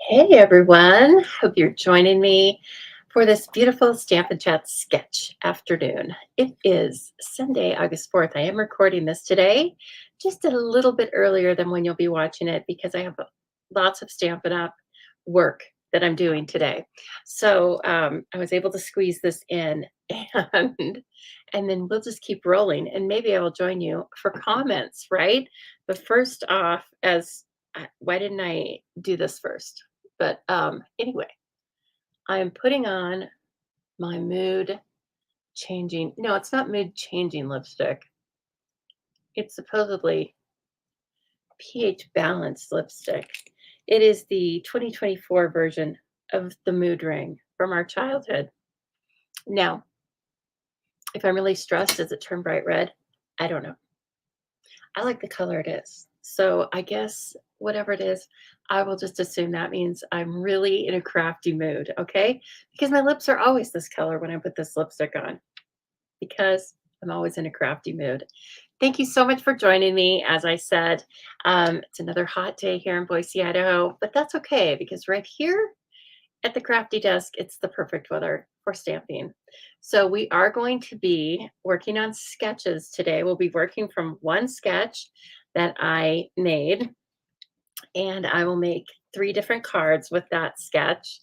Hey everyone, hope you're joining me for this beautiful Stamp and Chat sketch afternoon. It is Sunday, August 4th. I am recording this today just a little bit earlier than when you'll be watching it because I have lots of Stampin' Up work that I'm doing today. So I was able to squeeze this in and and then we'll just keep rolling and maybe I will join you for comments, right? But first off, why didn't I do this first? But anyway, I'm putting on my mood changing. No, it's not mood changing lipstick. It's supposedly pH balanced lipstick. It is the 2024 version of the mood ring from our childhood. Now, if I'm really stressed, does it turn bright red? I don't know. I like the color it is. So I guess whatever it is, I will just assume that means I'm really in a crafty mood, okay? Because my lips are always this color when I put this lipstick on, because I'm always in a crafty mood. Thank you so much for joining me. As I said, it's another hot day here in Boise, Idaho, but that's okay because right here at the crafty desk, it's the perfect weather for stamping. So we are going to be working on sketches today. We'll be working from one sketch that I made, and I will make 3 different cards with that sketch.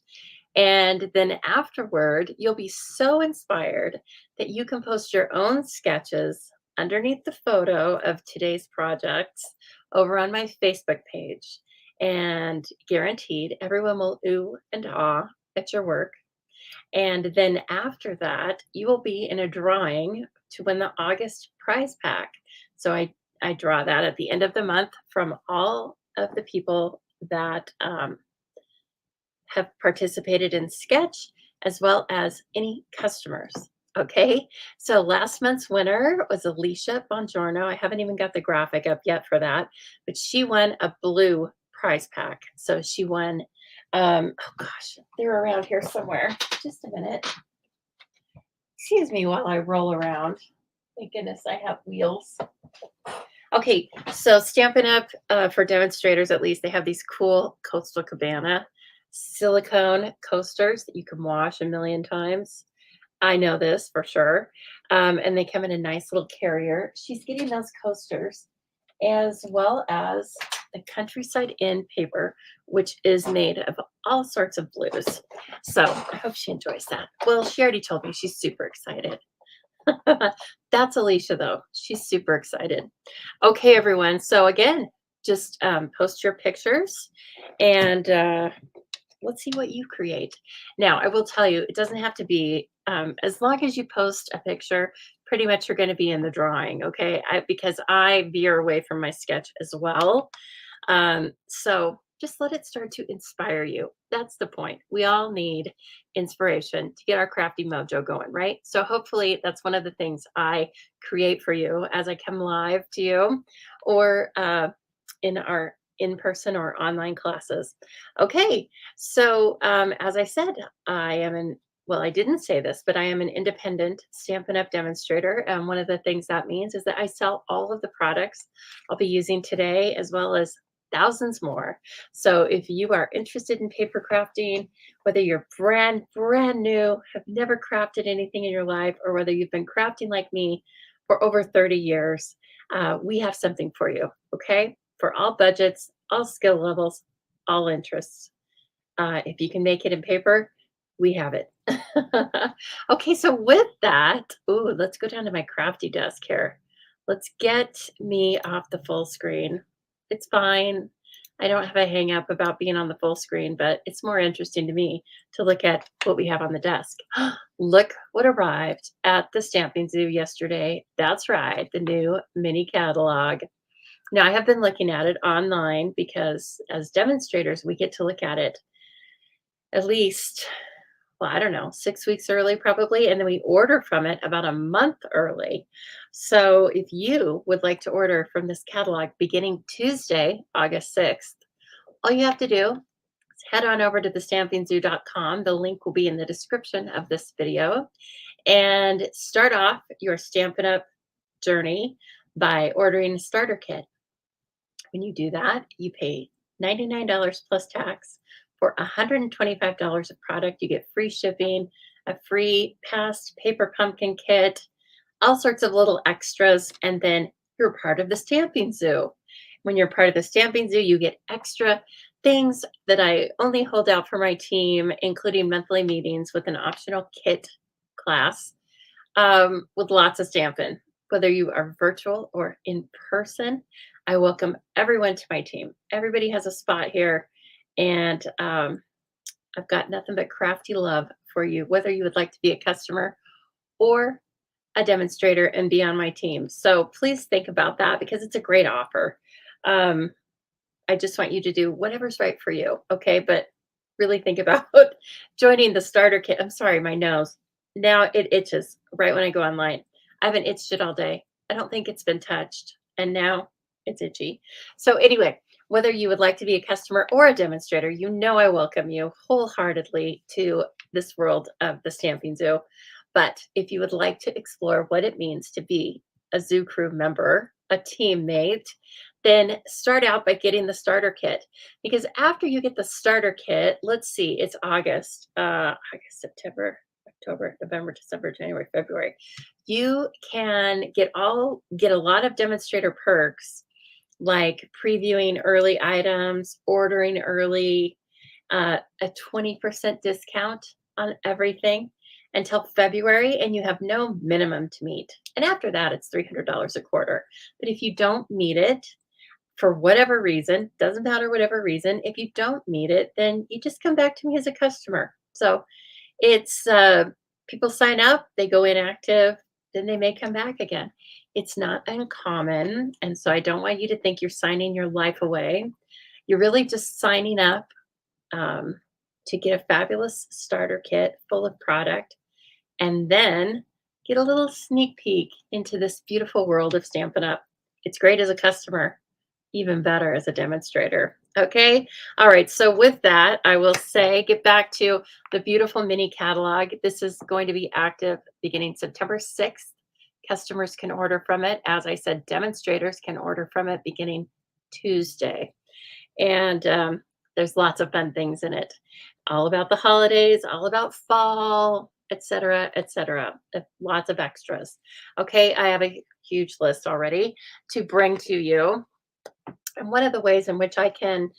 And then afterward, you'll be so inspired that you can post your own sketches underneath the photo of today's projects over on my Facebook page. And guaranteed, everyone will ooh and ah at your work. And then after that, you will be in a drawing to win the August prize pack. So I draw that at the end of the month from all of the people that have participated in Sketch, as well as any customers. Okay, so last month's winner was Alicia Bongiorno. I haven't even got the graphic up yet for that, but she won a blue prize pack. So she won, oh gosh, they're around here somewhere. Just a minute. Excuse me while I roll around. Thank goodness I have wheels. Okay, so Stampin' Up! For demonstrators at least, they have these cool Coastal Cabana silicone coasters that you can wash a million times. I know this for sure. And they come in a nice little carrier. She's getting those coasters as well as the Countryside Inn paper, which is made of all sorts of blues. So I hope she enjoys that. Well, she already told me she's super excited. That's Alicia, though. She's super excited. Okay, everyone. So again, just post your pictures and let's see what you create. Now, I will tell you, it doesn't have to be, as long as you post a picture, pretty much you're going to be in the drawing, okay? Because I veer away from my sketch as well. So just let it start to inspire you. That's the point. We all need inspiration to get our crafty mojo going, right? So hopefully that's one of the things I create for you as I come live to you or in our in-person or online classes. Okay, so as I said, I am an well, I didn't say this, but I am an independent Stampin' Up! Demonstrator. And one of the things that means is that I sell all of the products I'll be using today, as well as thousands more. So if you are interested in paper crafting, whether you're brand new, have never crafted anything in your life, or whether you've been crafting like me for over 30 years, we have something for you, okay? For all budgets, all skill levels, all interests. If you can make it in paper, we have it. Okay, so with that, ooh, let's go down to my crafty desk here. Let's get me off the full screen. It's fine. I don't have a hang up about being on the full screen, but it's more interesting to me to look at what we have on the desk. Look what arrived at the Stamping Zoo yesterday. That's right, the new mini catalog. Now, I have been looking at it online because as demonstrators, we get to look at it at least, well, I don't know, 6 weeks early probably, and then we order from it about a month early. So if you would like to order from this catalog beginning Tuesday, August 6th, all you have to do is head on over to thestampingzoo.com. The link will be in the description of this video and start off your Stampin' Up! Journey by ordering a starter kit. When you do that, you pay $99 plus tax For $125 of product, you get free shipping, a free past paper pumpkin kit, all sorts of little extras, and then you're part of the stamping zoo. When you're part of the stamping zoo, you get extra things that I only hold out for my team, including monthly meetings with an optional kit class with lots of stamping. Whether you are virtual or in person, I welcome everyone to my team. Everybody has a spot here, and I've got nothing but crafty love for you, whether you would like to be a customer or a demonstrator and be on my team. So please think about that because it's a great offer. Um, I just want you to do whatever's right for you. Okay. But really think about joining the starter kit. I'm sorry, my nose. Now it itches right when I go online. I haven't itched it all day. I don't think it's been touched. And now it's itchy. So, anyway, whether you would like to be a customer or a demonstrator, you know I welcome you wholeheartedly to this world of the Stamping Zoo. But if you would like to explore what it means to be a Zoo Crew member, a teammate, then start out by getting the starter kit. Because after you get the starter kit, let's see, it's August, September, October, November, December, January, February. You can get a lot of demonstrator perks like previewing early items, ordering early, a 20% discount on everything until February, and you have no minimum to meet. And after that, it's $300 a quarter. But if you don't meet it, for whatever reason, doesn't matter whatever reason, if you don't meet it, then you just come back to me as a customer. So it's people sign up, they go inactive, then they may come back again. It's not uncommon. And so I don't want you to think you're signing your life away. You're really just signing up to get a fabulous starter kit full of product and then get a little sneak peek into this beautiful world of Stampin' Up. It's great as a customer, even better as a demonstrator. Okay. All right. So with that, I will say get back to the beautiful mini catalog. This is going to be active beginning September 6th. Customers can order from it. As I said, demonstrators can order from it beginning Tuesday. And there's lots of fun things in it. All about the holidays, all about fall, etc., etc. Lots of extras. Okay. I have a huge list already to bring to you. And one of the ways in which I can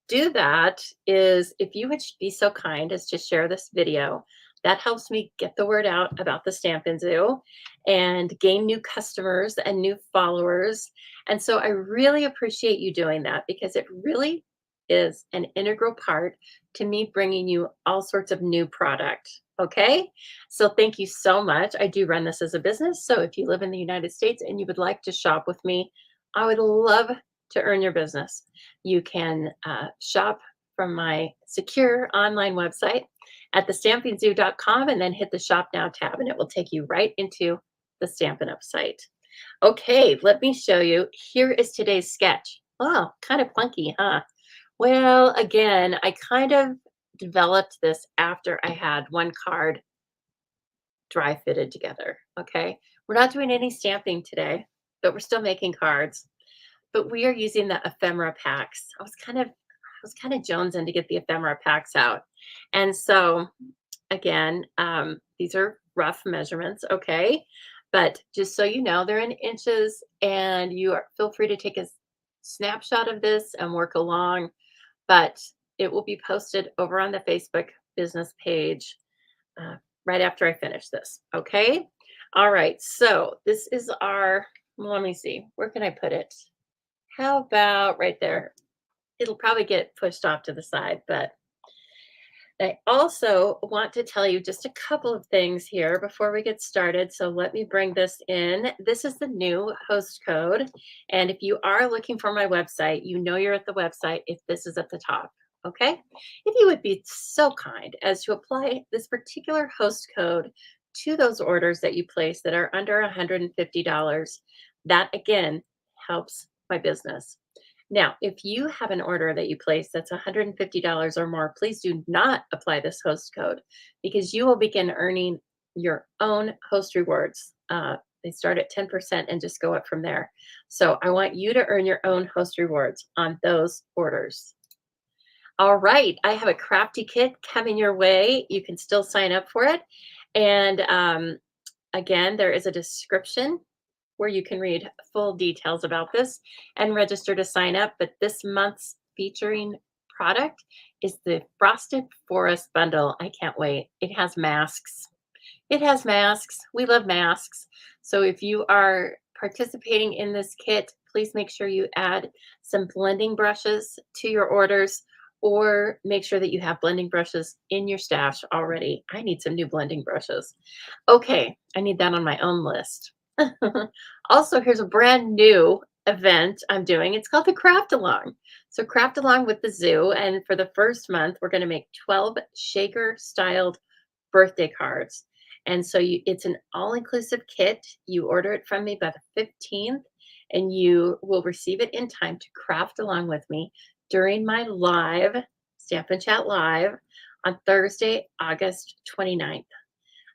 do that is if you would be so kind as to share this video. That helps me get the word out about the Stampin' Zoo and gain new customers and new followers. And so I really appreciate you doing that because it really is an integral part to me bringing you all sorts of new product. Okay. So thank you so much. I do run this as a business. So if you live in the United States and you would like to shop with me, I would love to earn your business. You can shop from my secure online website at thestampingzoo.com and then hit the Shop Now tab, and it will take you right into the Stampin' Up site. Okay, let me show you. Here is today's sketch. Oh, kind of funky, huh? Well, again, I kind of developed this after I had one card dry fitted together. Okay, we're not doing any stamping today, but we're still making cards. But we are using the ephemera packs. I was kind of jonesing to get the ephemera packs out. And so again, these are rough measurements, okay? But just so you know, they're in inches, and feel free to take a snapshot of this and work along, but it will be posted over on the Facebook business page uh, right after I finish this, okay? All right, so this is let me see, where can I put it? How about right there? It'll probably get pushed off to the side, but I also want to tell you just a couple of things here before we get started. So let me bring this in. This is the new host code. And if you are looking for my website, you know you're at the website if this is at the top. Okay. If you would be so kind as to apply this particular host code to those orders that you place that are under $150, that again helps my business. Now, if you have an order that you place that's $150 or more, please do not apply this host code because you will begin earning your own host rewards. They start at 10% and just go up from there. So I want you to earn your own host rewards on those orders. All right, I have a crafty kit coming your way. You can still sign up for it. And again, there is a description where you can read full details about this and register to sign up. But this month's featuring product is the Frosted Forest Bundle. I can't wait. It has masks. It has masks. We love masks. So if you are participating in this kit, please make sure you add some blending brushes to your orders or make sure that you have blending brushes in your stash already. I need some new blending brushes. Okay, I need that on my own list. Also, here's a brand new event I'm doing. It's called the Craft Along. So craft along with the zoo. And for the first month, we're going to make 12 shaker styled birthday cards. And so it's an all-inclusive kit. You order it from me by the 15th, and you will receive it in time to craft along with me during my live Stamp and Chat Live on Thursday, August 29th.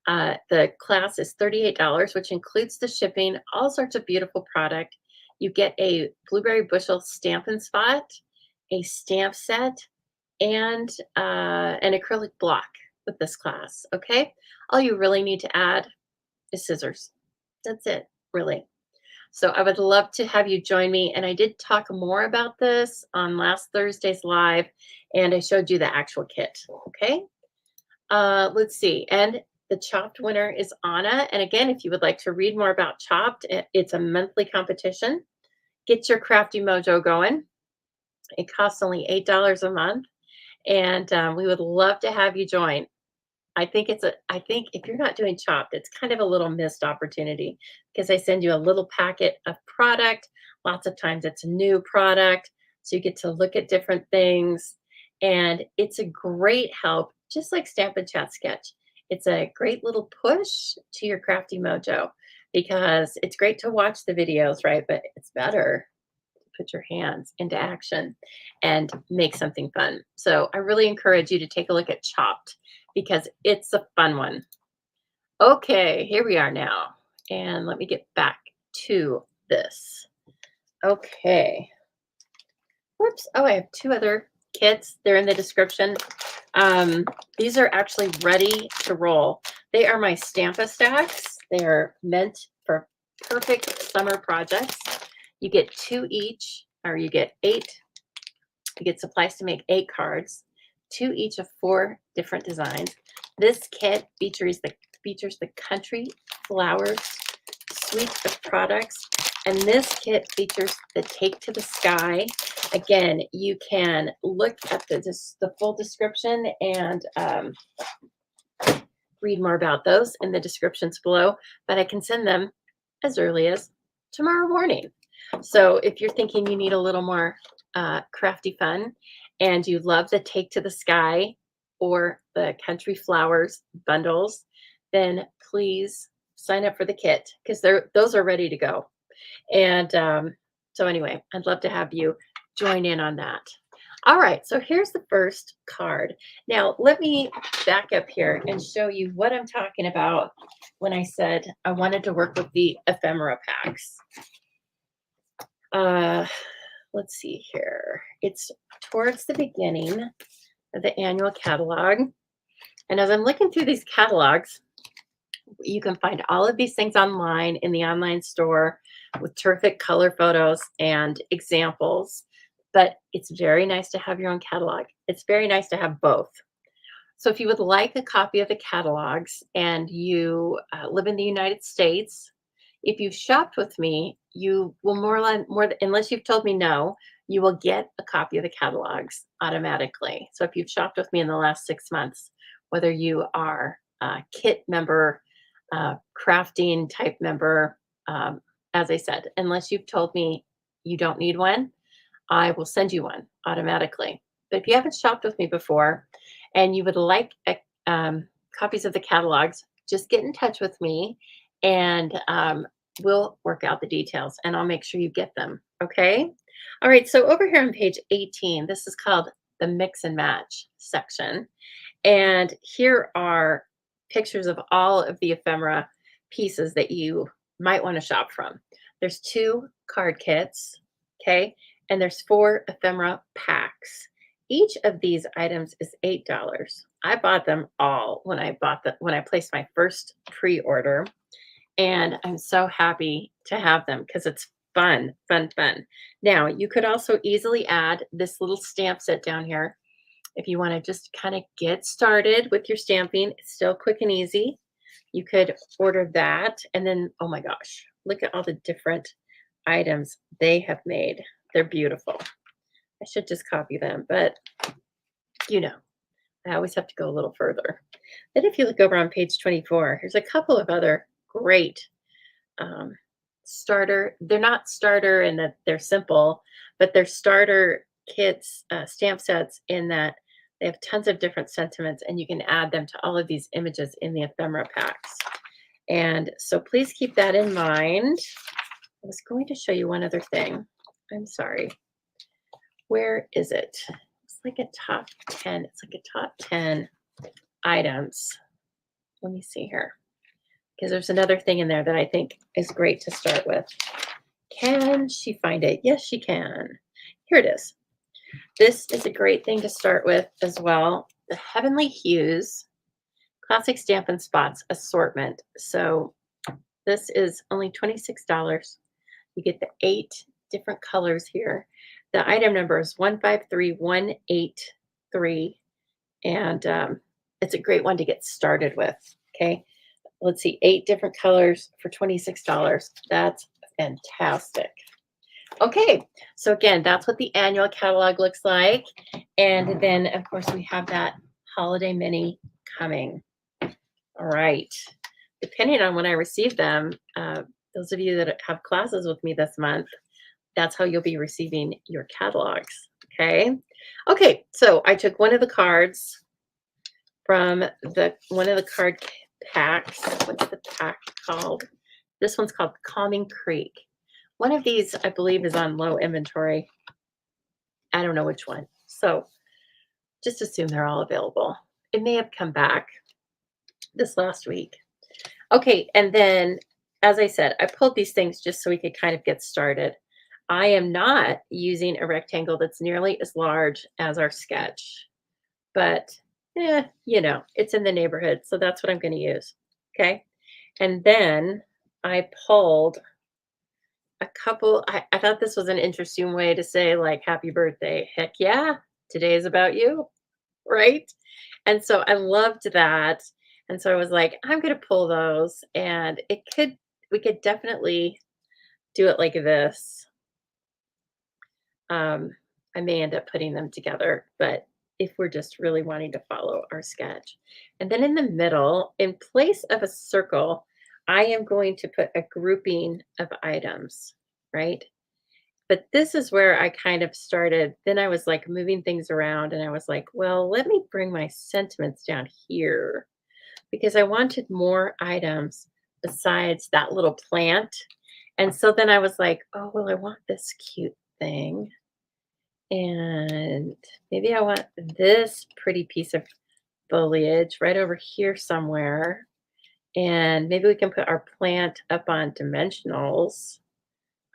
The class is $38, which includes the shipping, all sorts of beautiful product. You get a blueberry bushel Stampin' Spot, a stamp set, and an acrylic block with this class, okay? All you really need to add is scissors. That's it, really. So I would love to have you join me. And I did talk more about this on last Thursday's live, and I showed you the actual kit, okay? Let's see. And the Chopped winner is Anna. And again, if you would like to read more about Chopped, it's a monthly competition. Get your crafty mojo going. It costs only $8 a month. And we would love to have you join. I think if you're not doing Chopped, it's kind of a little missed opportunity because I send you a little packet of product. Lots of times it's a new product. So you get to look at different things. And it's a great help, just like Stamp and Chat Sketch. It's a great little push to your crafty mojo because it's great to watch the videos, right? But it's better to put your hands into action and make something fun. So I really encourage you to take a look at Chopped because it's a fun one. Okay, here we are now. And let me get back to this. Okay. Whoops. Oh, I have two other kits. They're in the description. These are actually ready to roll. They are my Stampa stacks. They are meant for perfect summer projects. You get 2 each, or you get 8. You get supplies to make 8 cards, 2 each of 4 different designs. This kit features the country flowers suite of products, and this kit features the Take to the Sky. Again, you can look at the full description and read more about those in the descriptions below, but I can send them as early as tomorrow morning. So if you're thinking you need a little more crafty fun and you love the Take to the Sky or the Country Flowers bundles, then please sign up for the kit because those are ready to go. And so anyway, I'd love to have you join in on that. All right, so here's the first card. Now, let me back up here and show you what I'm talking about when I said I wanted to work with the ephemera packs. Let's see here. It's towards the beginning of the annual catalog. And as I'm looking through these catalogs, you can find all of these things online in the online store with terrific color photos and examples. But it's very nice to have your own catalog. It's very nice to have both. So if you would like a copy of the catalogs and you live in the United States, if you've shopped with me, you will unless you've told me no, you will get a copy of the catalogs automatically. So if you've shopped with me in the last 6 months, whether you are a kit member, crafting type member, as I said, unless you've told me you don't need one, I will send you one automatically. But if you haven't shopped with me before and you would like copies of the catalogs, just get in touch with me and we'll work out the details and I'll make sure you get them. Okay. All right. So over here on page 18, this is called the mix and match section. And here are pictures of all of the ephemera pieces that you might want to shop from. There's 2 card kits. Okay. And there's 4 ephemera packs. Each of these items is $8. I bought them all when I placed my first pre-order, and I'm so happy to have them because it's fun, fun, fun. Now, you could also easily add this little stamp set down here if you want to just kind of get started with your stamping. It's still quick and easy. You could order that. And then, oh my gosh, look at all the different items they have made. They're beautiful. I should just copy them, but you know, I always have to go a little further. Then if you look over on page 24, here's a couple of other great um, starter. They're not starter in that they're simple, but they're starter kits, stamp sets in that they have tons of different sentiments and you can add them to all of these images in the ephemera packs. And so please keep that in mind. I was going to show you one other thing. I'm sorry. Where is it? It's like a top 10. It's like a top 10 items. Let me see here. Because there's another thing in there that I think is great to start with. Can she find it? Yes, she can. Here it is. This is a great thing to start with as well. The Heavenly Hues Classic Stampin' Spots Assortment. So this is only $26. You get the 8 different colors here. The item number is 153183, and it's a great one to get started with. Okay, let's see, 8 different colors for $26. That's fantastic. Okay, so again, that's what the annual catalog looks like. And then, of course, we have that holiday mini coming. All right. Depending on when I receive them, those of you that have classes with me this month, that's how you'll be receiving your catalogs. Okay. Okay. So I took one of the cards from one of the card packs. What's the pack called? This one's called Calming Creek. One of these, I believe, is on low inventory. I don't know which one. So just assume they're all available. It may have come back this last week. Okay. And then, as I said, I pulled these things just so we could kind of get started. I am not using a rectangle that's nearly as large as our sketch, but it's in the neighborhood. So that's what I'm going to use. Okay. And then I pulled a couple. I thought this was an interesting way to say, like, happy birthday. Heck yeah. Today is about you. Right. And so I loved that. And so I was like, I'm going to pull those, and we could definitely do it like this. I may end up putting them together, but if we're just really wanting to follow our sketch. And then in the middle, in place of a circle, I am going to put a grouping of items, right? But this is where I kind of started. Then I was like moving things around and I was like, well, let me bring my sentiments down here because I wanted more items besides that little plant. And so then I was like, oh, well, I want this cute thing. And maybe I want this pretty piece of foliage right over here somewhere. And maybe we can put our plant up on dimensionals.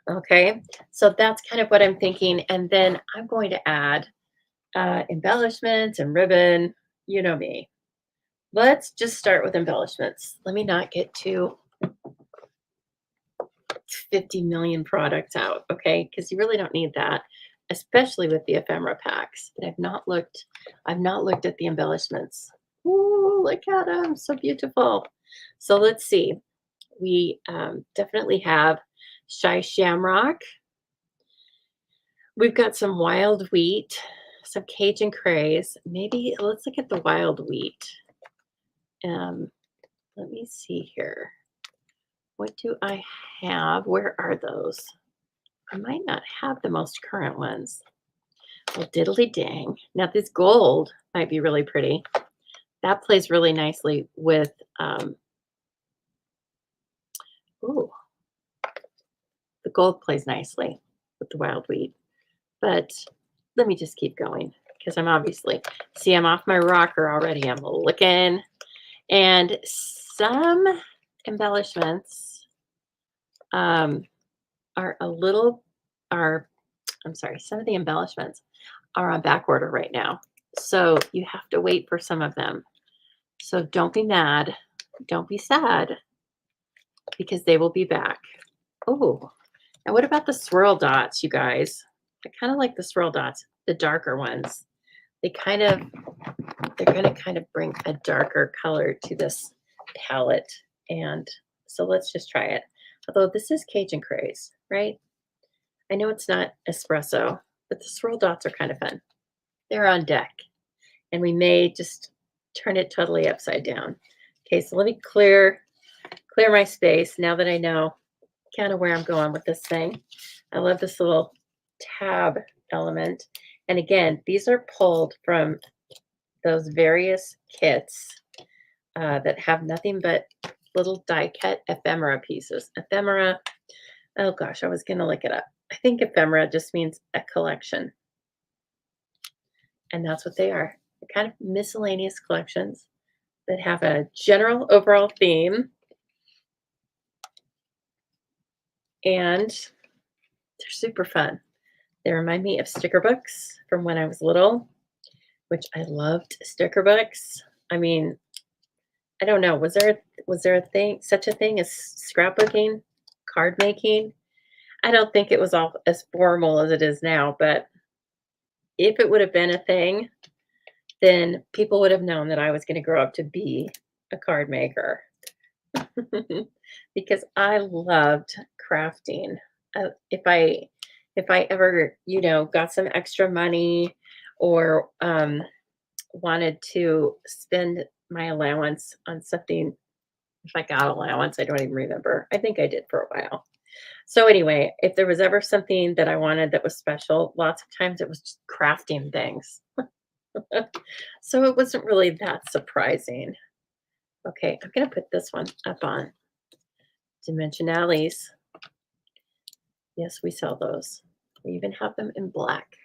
Okay, so that's kind of what I'm thinking. And then I'm going to add embellishments and ribbon. You know me. Let's just start with embellishments. Let me not get to 50 million products out, okay? Because you really don't need that, especially with the ephemera packs. And I've not looked at the embellishments. Ooh, look at them, so beautiful. So let's see. We definitely have Shy Shamrock. We've got some wild wheat, some Cajun craze. Maybe let's look at the wild wheat. Let me see here. What do I have? Where are those? I might not have the most current ones. Well, diddly dang. Now this gold might be really pretty. That plays really nicely with, ooh, the gold plays nicely with the wild wheat. But let me just keep going because I'm off my rocker already. I'm looking. And some embellishments some of the embellishments are on back order right now. So you have to wait for some of them. So don't be mad. Don't be sad because they will be back. Oh, and what about the swirl dots, you guys? I kind of like the swirl dots, the darker ones. They're going to kind of bring a darker color to this palette. And so let's just try it. Although this is Cajun Craze, right? I know it's not espresso, but the swirl dots are kind of fun. They're on deck. And we may just turn it totally upside down. Okay, so let me clear my space now that I know kind of where I'm going with this thing. I love this little tab element. And again, these are pulled from those various kits that have nothing but little die cut ephemera pieces. Ephemera, oh gosh, I was going to look it up. I think ephemera just means a collection. And that's what they are. They're kind of miscellaneous collections that have a general overall theme. And they're super fun. They remind me of sticker books from when I was little, which I loved sticker books. I mean, I don't know. Was there such a thing as scrapbooking, card making? I don't think it was all as formal as it is now, but if it would have been a thing, then people would have known that I was going to grow up to be a card maker because I loved crafting. If I ever, got some extra money or wanted to spend my allowance on something, if I got allowance, I don't even remember. I think I did for a while. So anyway, if there was ever something that I wanted that was special, lots of times it was just crafting things. So it wasn't really that surprising. Okay, I'm going to put this one up on Dimensionales. Yes, we sell those. We even have them in black,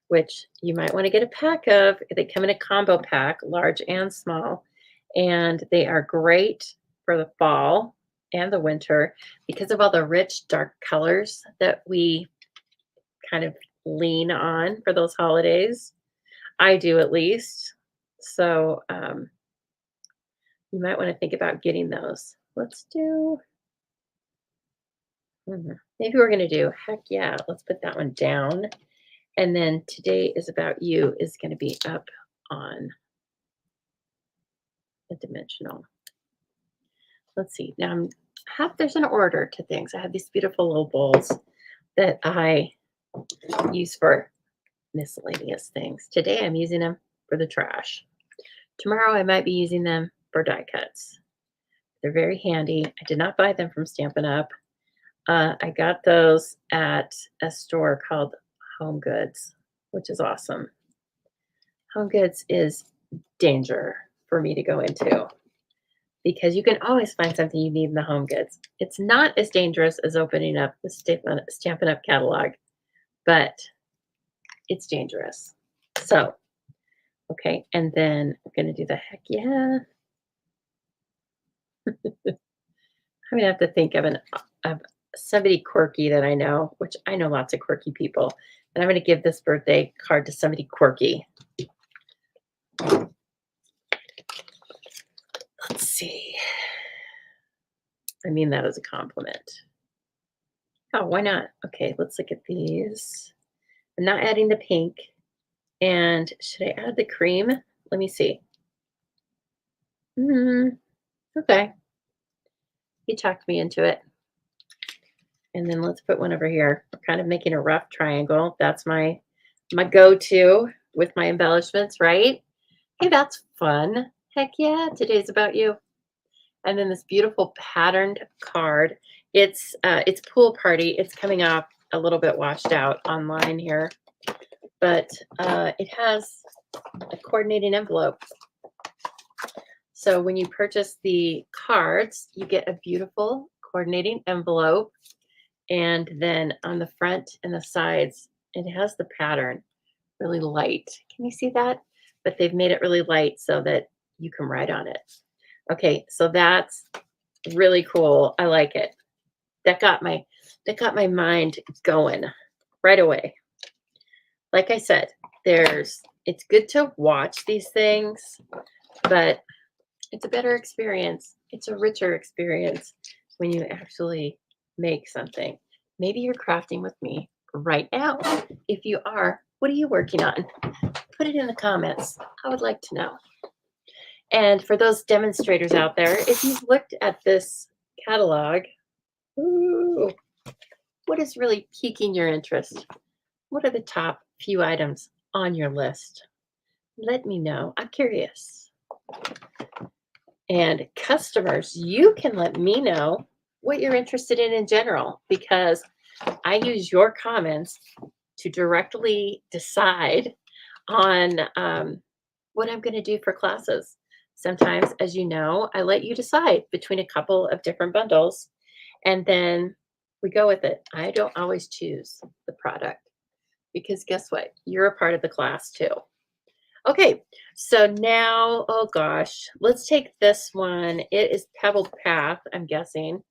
which you might want to get a pack of. They come in a combo pack, large and small, and they are great for the fall and the winter because of all the rich, dark colors that we kind of lean on for those holidays. I do, at least. So you might want to think about getting those. Let's do, maybe we're going to do, heck yeah, let's put that one down. And then Today is About You is going to be up on the dimensional. Let's see. Now there's an order to things. I have these beautiful little bowls that I use for miscellaneous things. Today I'm using them for the trash. Tomorrow I might be using them for die cuts. They're very handy. I did not buy them from Stampin' Up. I got those at a store called Home Goods, which is awesome. Home Goods is danger for me to go into because you can always find something you need in the Home Goods. It's not as dangerous as opening up the Stampin' Up catalog, but it's dangerous. So, okay, and then I'm going to do the heck yeah. I'm going to have to think of somebody quirky that I know, which I know lots of quirky people. And I'm going to give this birthday card to somebody quirky. Let's see. I mean that as a compliment. Oh, why not? Okay, let's look at these. I'm not adding the pink. And should I add the cream? Let me see. Okay. You talked me into it. And then let's put one over here. We're kind of making a rough triangle. That's my go-to with my embellishments, right? Hey, that's fun. Heck yeah, Today's About You. And then this beautiful patterned card. It's Pool Party. It's coming off a little bit washed out online here, but it has a coordinating envelope. So when you purchase the cards, you get a beautiful coordinating envelope. And then on the front and the sides, it has the pattern really light. Can you see that? But they've made it really light so that you can write on it. Okay, so that's really cool. I like it. That got my mind going right away. Like I said, it's good to watch these things, but it's a better experience. It's a richer experience when you actually make something. Maybe you're crafting with me right now. If you are, what are you working on? Put it in the comments. I would like to know. And for those demonstrators out there, if you've looked at this catalog, ooh, what is really piquing your interest? What are the top few items on your list? Let me know. I'm curious. And customers, you can let me know what you're interested in general, because I use your comments to directly decide on what I'm going to do for classes. Sometimes, as you know, I let you decide between a couple of different bundles, and then we go with it. I don't always choose the product because guess what? You're a part of the class too. Okay, so now, oh gosh, let's take this one. It is Pebbled Path, I'm guessing,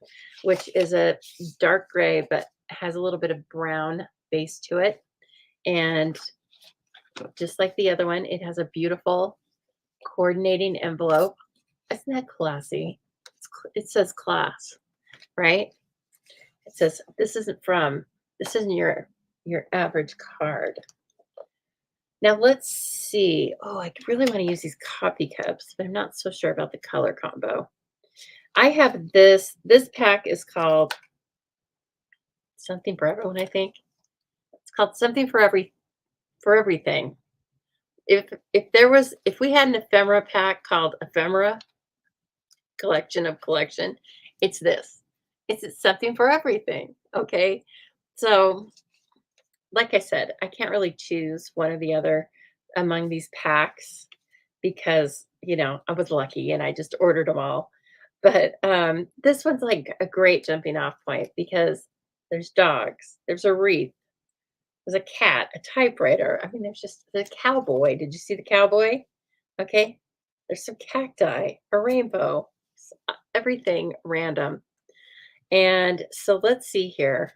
which is a dark gray, but has a little bit of brown base to it. And just like the other one, it has a beautiful coordinating envelope. Isn't that classy? It says class, right? It says this isn't your average card. Now let's see. Oh, I really want to use these coffee cups, but I'm not so sure about the color combo. I have this. This pack is called Something for Everyone, I think. It's called Something for Everything. If we had an ephemera pack called Ephemera Collection of Collection, it's this. It's something for everything. Okay. So like I said, I can't really choose one or the other among these packs because, I was lucky and I just ordered them all. But this one's like a great jumping off point because there's dogs, there's a wreath, there's a cat, a typewriter. I mean, there's just the cowboy. Did you see the cowboy? Okay. There's some cacti, a rainbow, everything random. And so let's see here.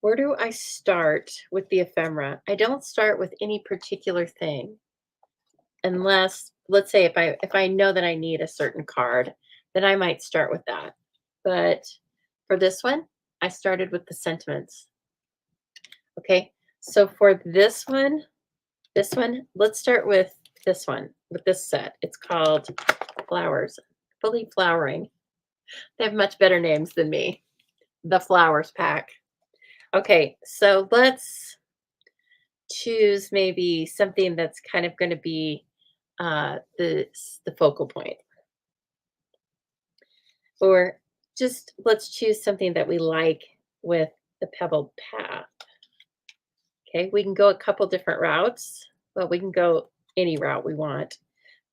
Where do I start with the ephemera? I don't start with any particular thing unless, let's say, if I know that I need a certain card, then I might start with that. But for this one, I started with the sentiments. Okay, so for this one, let's start with this one, with this set. It's called Flowers, Fully Flowering. They have much better names than me. The Flowers Pack. Okay, so let's choose maybe something that's kind of going to be the focal point. Or just let's choose something that we like with the pebbled path. Okay, we can go a couple different routes. Well, we can go any route we want.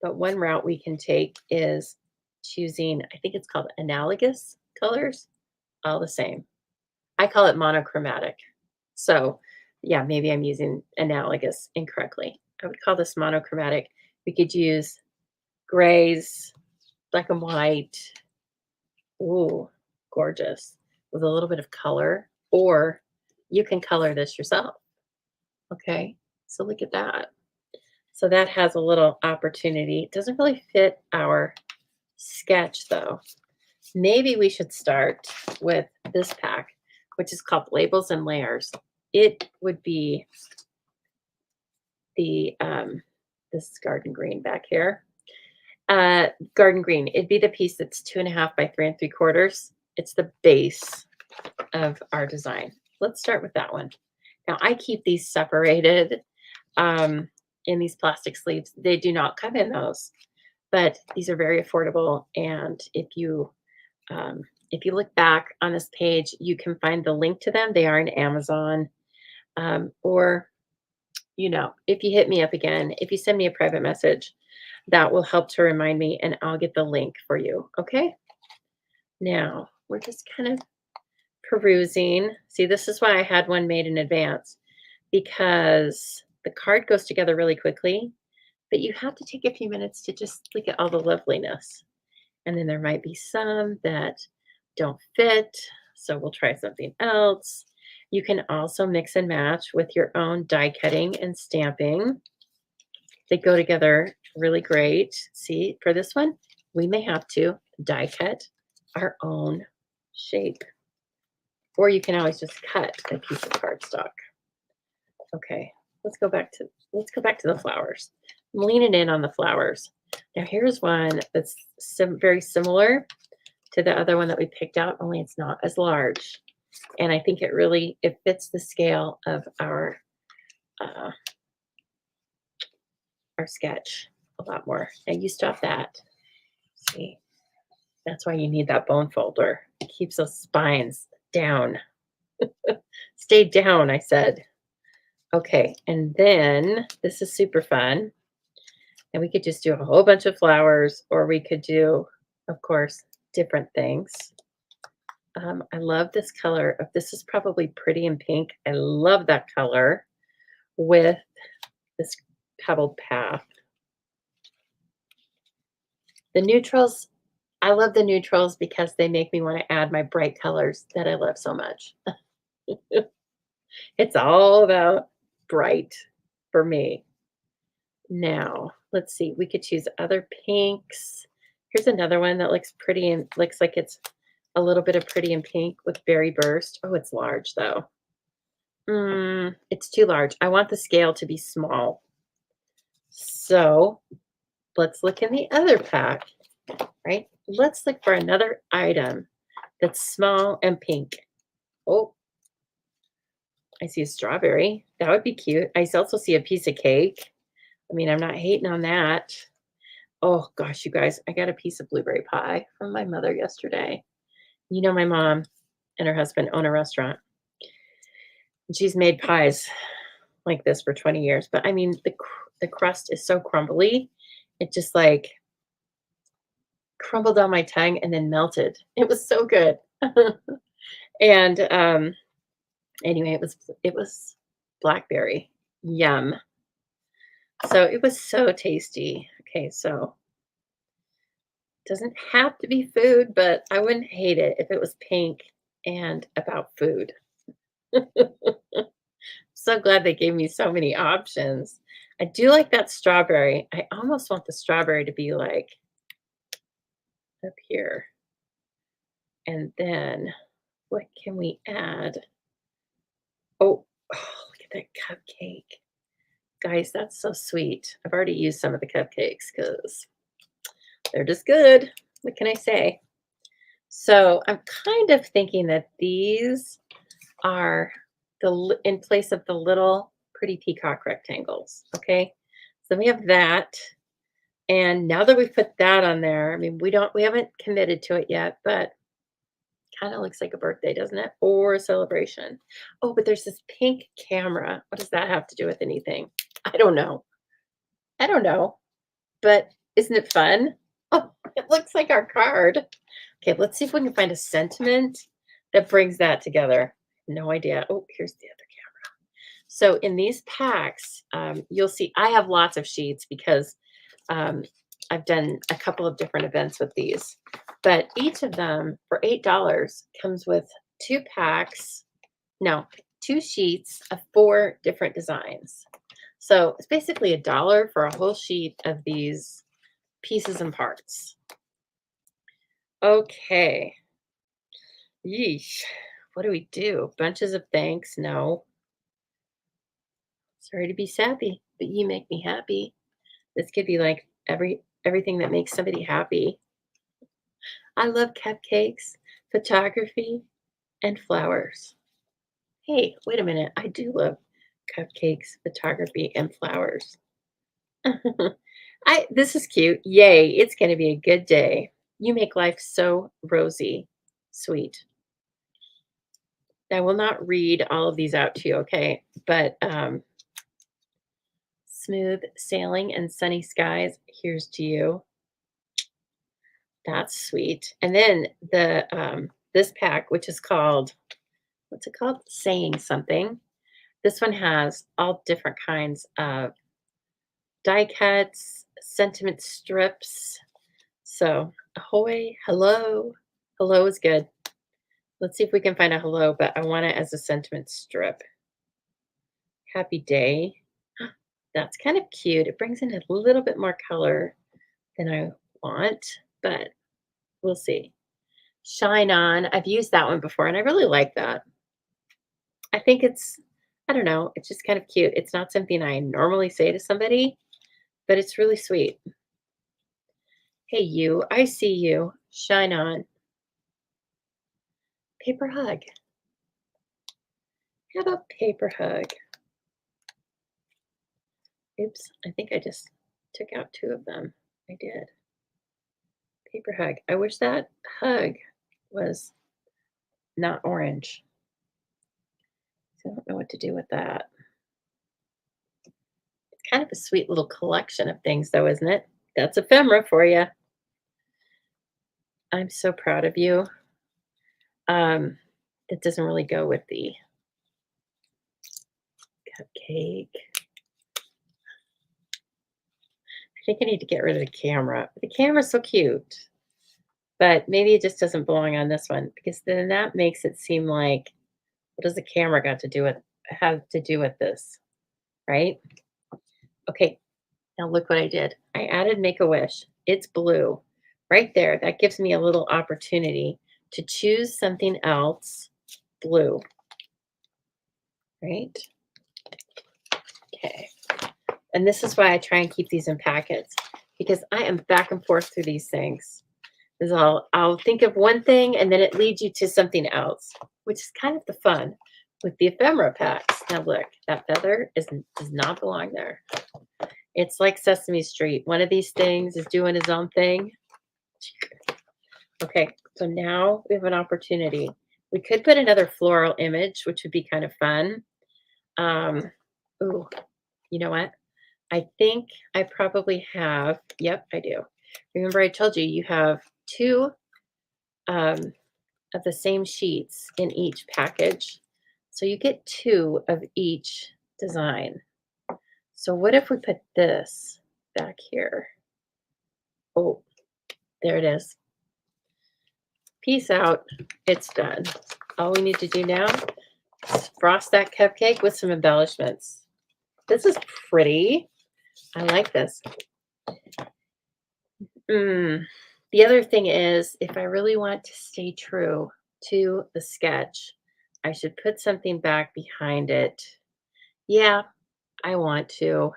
But one route we can take is choosing, I think it's called analogous colors, all the same. I call it monochromatic. So, yeah, maybe I'm using analogous incorrectly. I would call this monochromatic. We could use grays, black and white. Ooh, gorgeous. With a little bit of color, or you can color this yourself. Okay, so look at that. So that has a little opportunity. It doesn't really fit our sketch though. Maybe we should start with this pack, which is called Labels and Layers. It would be the this garden green back here. Garden green. It'd be the piece that's 2.5 by 3 3/4. It's the base of our design. Let's start with that one. Now I keep these separated in these plastic sleeves. They do not come in those, but these are very affordable. And if you look back on this page, you can find the link to them. They are in Amazon, or if you hit me up again, if you send me a private message, that will help to remind me, and I'll get the link for you. Okay. Now we're just kind of perusing. See, this is why I had one made in advance, because the card goes together really quickly, but you have to take a few minutes to just look at all the loveliness. And then there might be some that don't fit, so we'll try something else. You can also mix and match with your own die cutting and stamping. They go together really great. See, for this one, we may have to die cut our own shape. Or you can always just cut a piece of cardstock. Okay, let's go back to the flowers. I'm leaning in on the flowers. Now here's one that's very similar to the other one that we picked out, only it's not as large. And I think it fits the scale of uh, our sketch a lot more. Now you stop that. See, that's why you need that bone folder. It keeps those spines down. Stay down, I said. Okay, and then this is super fun. And we could just do a whole bunch of flowers, or we could do, of course, different things. I love this color. This is probably pretty in pink. I love that color with this pebbled path. The neutrals, I love the neutrals because they make me want to add my bright colors that I love so much. It's all about bright for me. Now, let's see. We could choose other pinks. Here's another one that looks pretty and looks like it's a little bit of pretty and pink with berry burst. Oh, it's large though. It's too large. I want the scale to be small. So let's look in the other pack, right? Let's look for another item that's small and pink. Oh, I see a strawberry. That would be cute. I also see a piece of cake. I mean, I'm not hating on that. Oh gosh, you guys, I got a piece of blueberry pie from my mother yesterday. You know, my mom and her husband own a restaurant. And she's made pies like this for 20 years. But I mean, the crust is so crumbly. It just like crumbled on my tongue and then melted. It was so good. And anyway, it was blackberry. Yum. So it was so tasty. Okay, so doesn't have to be food, but I wouldn't hate it if it was pink and about food. So glad they gave me so many options. I do like that strawberry. I almost want the strawberry to be like up here. And then what can we add? Oh, look at that cupcake. Guys, that's so sweet. I've already used some of the cupcakes because they're just good. What can I say? So I'm kind of thinking that these are in place of the little pretty peacock rectangles. Okay, so we have that. And now that we've put that on there, I mean, we haven't committed to it yet, but kind of looks like a birthday, doesn't it? Or a celebration. Oh, but there's this pink camera. What does that have to do with anything? I don't know. I don't know. But isn't it fun? Oh, it looks like our card. Okay, let's see if we can find a sentiment that brings that together. No idea. Oh, here's the other camera. So in these packs, you'll see I have lots of sheets because I've done a couple of different events with these. But each of them for $8 comes with two sheets of 4 different designs. So it's basically $1 for a whole sheet of these pieces and parts. Okay. Yeesh. What do we do? Bunches of thanks? No. Sorry to be sappy, but you make me happy. This could be like everything that makes somebody happy. I love cupcakes, photography, and flowers. Hey, wait a minute. I do love cupcakes, photography, and flowers. This is cute. Yay, it's going to be a good day. You make life so rosy, sweet. I will not read all of these out to you, okay? But smooth sailing and sunny skies, here's to you. That's sweet. And then this pack, which is called, what's it called? Saying Something. This one has all different kinds of die cuts, sentiment strips. So ahoy, hello. Hello is good. Let's see if we can find a hello, but I want it as a sentiment strip. Happy day. That's kind of cute. It brings in a little bit more color than I want, but we'll see. Shine on. I've used that one before and I really like that. I think it's, I don't know, it's just kind of cute. It's not something I normally say to somebody, but it's really sweet. Hey, you, I see you. Shine on. Paper hug. How about paper hug? Oops, I think I just took out two of them. I did. Paper hug. I wish that hug was not orange. So I don't know what to do with that. It's kind of a sweet little collection of things, though, isn't it? That's ephemera for you. I'm so proud of you. That doesn't really go with the cupcake. I think I need to get rid of the camera. The camera's so cute, but maybe it just doesn't belong on this one because then that makes it seem like, what does the camera got to do with have to do with this, right? Okay, now look what I did. I added Make-A-Wish. It's blue. Right there, that gives me a little opportunity to choose something else blue. Right? Okay. And this is why I try and keep these in packets because I am back and forth through these things. Is I'll think of one thing and then it leads you to something else, which is kind of the fun with the ephemera packs. Now look, that feather does not belong there. It's like Sesame Street. One of these things is doing his own thing. Okay, so now we have an opportunity. We could put another floral image, which would be kind of fun. Ooh, you know what? I think I probably have, yep, I do. Remember I told you, you have two of the same sheets in each package. So you get two of each design. So what if we put this back here? Oh, there it is. Peace out. It's done. All we need to do now is frost that cupcake with some embellishments. This is pretty. I like this. The other thing is, if I really want to stay true to the sketch, I should put something back behind it. Yeah, I want to.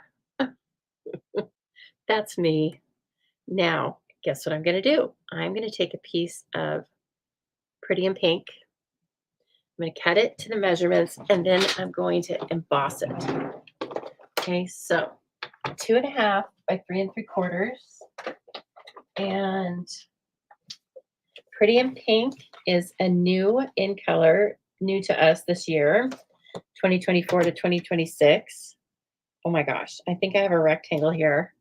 That's me. Now, guess what I'm going to do? I'm going to take a piece of Pretty in Pink. I'm going to cut it to the measurements, and then I'm going to emboss it. Okay, so 2.5 by 3 3/4. And Pretty in Pink is a new in color, new to us this year, 2024 to 2026. Oh my gosh, I think I have a rectangle here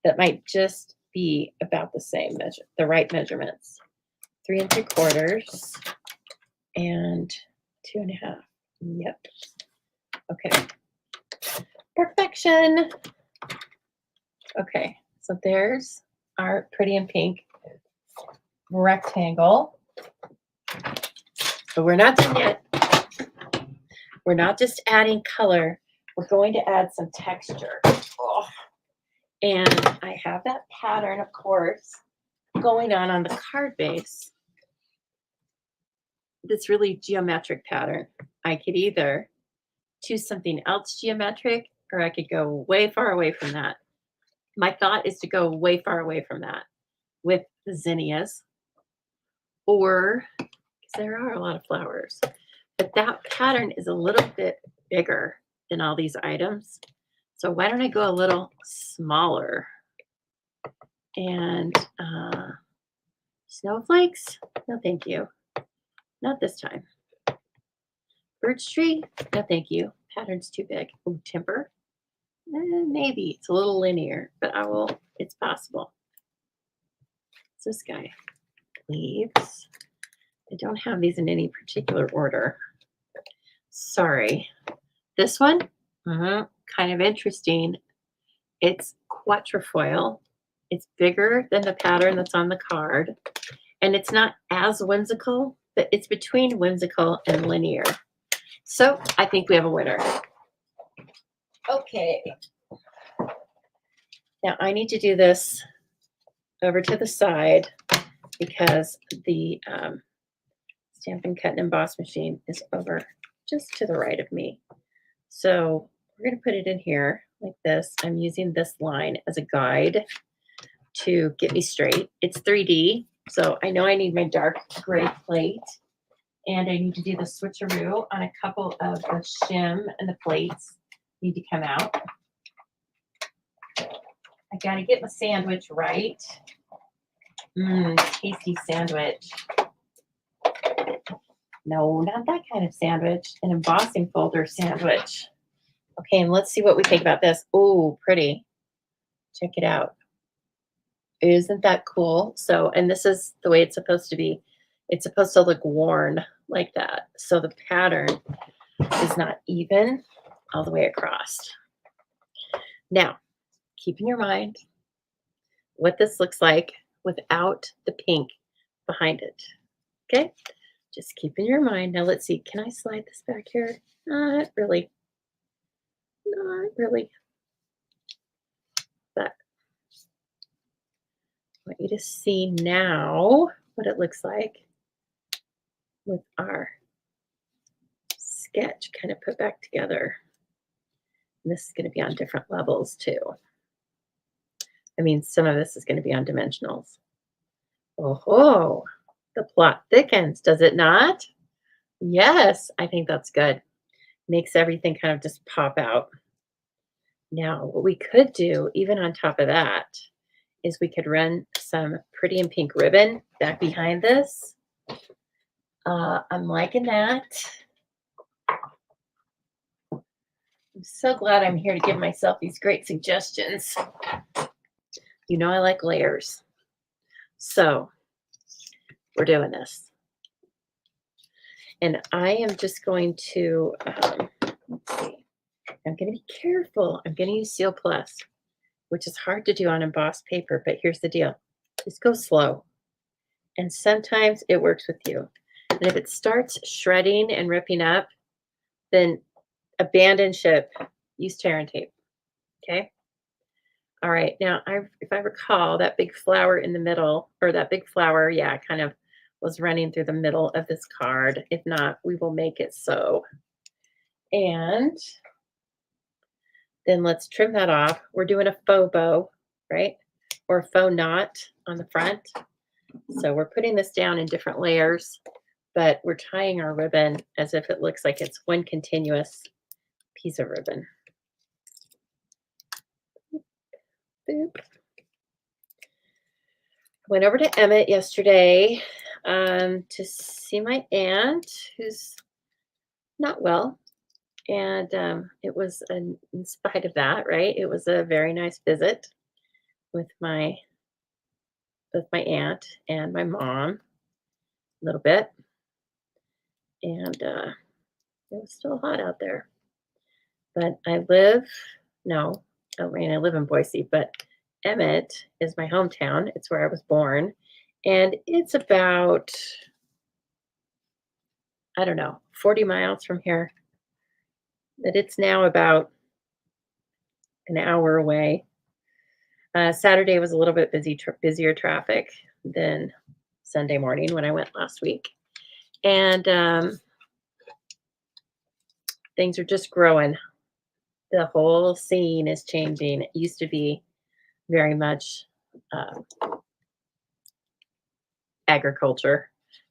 that might just be about the same measure, the right measurements. 3 3/4 and 2.5. Yep. Okay. Perfection. Okay, so there's our Pretty in Pink rectangle. But we're not done yet. We're not just adding color. We're going to add some texture. Oh. And I have that pattern, of course, going on the card base. This really geometric pattern. I could either choose something else geometric or I could go way far away from that. My thought is to go way far away from that with the zinnias, or because there are a lot of flowers, but that pattern is a little bit bigger than all these items. So why don't I go a little smaller? And snowflakes? No, thank you. Not this time. Birch tree? No, thank you. Pattern's too big. Oh, timber? Maybe. It's a little linear, but it's possible. It's this guy. Leaves. I don't have these in any particular order. Sorry. This one? Kind of interesting. It's quatrefoil. It's bigger than the pattern that's on the card. And it's not as whimsical but it's between whimsical and linear. So I think we have a winner. Okay. Now I need to do this over to the side because the Stampin' Cut and Emboss machine is over just to the right of me. So we're going to put it in here like this. I'm using this line as a guide to get me straight. It's 3D, so I know I need my dark gray plate, and I need to do the switcheroo on a couple of the shim, and the plates need to come out. I got to get my sandwich right. Tasty sandwich. No, not that kind of sandwich. An embossing folder sandwich. Okay, and let's see what we think about this. Oh, pretty. Check it out. Isn't that cool? So, and this is the way it's supposed to be. It's supposed to look worn like that. So the pattern is not even all the way across. Now, keep in your mind what this looks like without the pink behind it. Okay? Just keep in your mind. Now let's see. Can I slide this back here? Not really. Not really. But I want you to see now what it looks like with our sketch kind of put back together. And this is going to be on different levels too. I mean, some of this is going to be on dimensionals. Oh, the plot thickens, does it not? Yes, I think that's good. Makes everything kind of just pop out. Now, what we could do, even on top of that, is we could run some pretty and pink ribbon back behind this. I'm liking that. I'm so glad I'm here to give myself these great suggestions. You know I like layers. So we're doing this. And I am just going to, let's see. I'm going to be careful. I'm going to use Seal Plus, which is hard to do on embossed paper, but here's the deal. Just go slow. And sometimes it works with you. And if it starts shredding and ripping up, then abandon ship. Use tear and tape. Okay? All right. Now, if I recall, that big flower in the middle, or that big flower, yeah, kind of was running through the middle of this card. If not, we will make it so. And then let's trim that off. We're doing a faux bow, right? Or a faux knot on the front. So we're putting this down in different layers, but we're tying our ribbon as if it looks like it's one continuous piece of ribbon. Boop. Went over to Emmett yesterday to see my aunt who's not well. And it was, in spite of that, right? It was a very nice visit with my aunt and my mom a little bit. And it was still hot out there. But I live in Boise, but Emmett is my hometown. It's where I was born. And it's about, 40 miles from here. But it's now about an hour away. Saturday was a little bit busier traffic than Sunday morning when I went last week. And things are just growing. The whole scene is changing. It used to be very much agriculture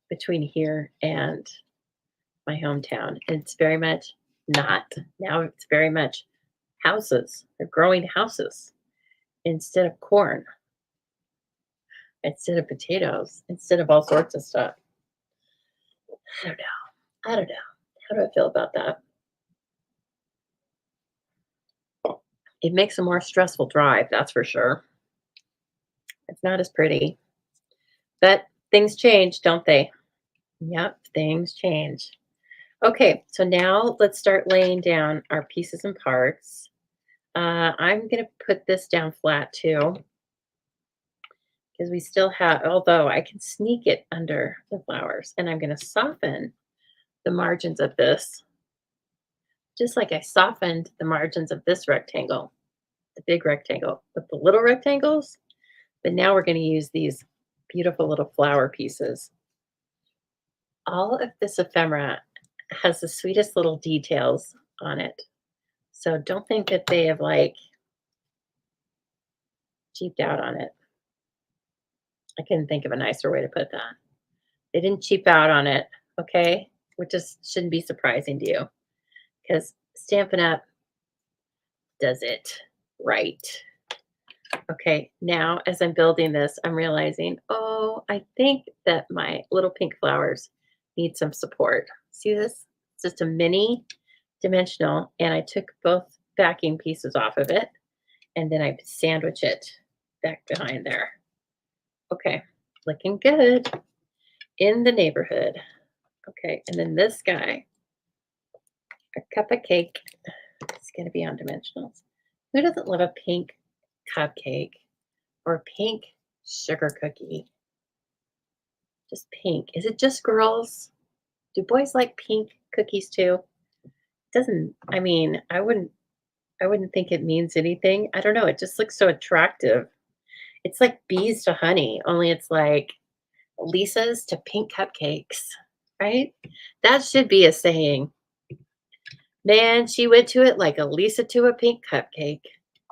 between here and my hometown. It's very much not. Now it's very much houses. They're growing houses instead of corn, instead of potatoes, instead of all sorts of stuff. I don't know. How do I feel about that? It makes a more stressful drive, that's for sure. It's not as pretty. But things change, don't they? Yep, things change. Okay, so now let's start laying down our pieces and parts. I'm going to put this down flat too. because we still have, although I can sneak it under the flowers, and I'm going to soften the margins of this, just like I softened the margins of this rectangle, the big rectangle with the little rectangles. But now we're going to use these beautiful little flower pieces. All of this ephemera has the sweetest little details on it. So don't think that they have like cheaped out on it. I couldn't think of a nicer way to put that. They didn't cheap out on it, okay? Which just shouldn't be surprising to you because Stampin' Up! Does it right. Okay, now as I'm building this, I'm realizing, oh, I think that my little pink flowers need some support. See this? It's just a mini dimensional, and I took both backing pieces off of it, and then I sandwich it back behind there. Okay, looking good in the neighborhood. Okay, and then this guy, a cup of cake. It's going to be on dimensionals. Who doesn't love a pink cupcake or pink sugar cookie? Just pink. Is it just girls? Do boys like pink cookies too? Doesn't, I mean, I wouldn't think it means anything. I don't know. It just looks so attractive. It's like bees to honey, only it's like Lisa's to pink cupcakes, right? That should be a saying. Man, she went to it like a Lisa to a pink cupcake.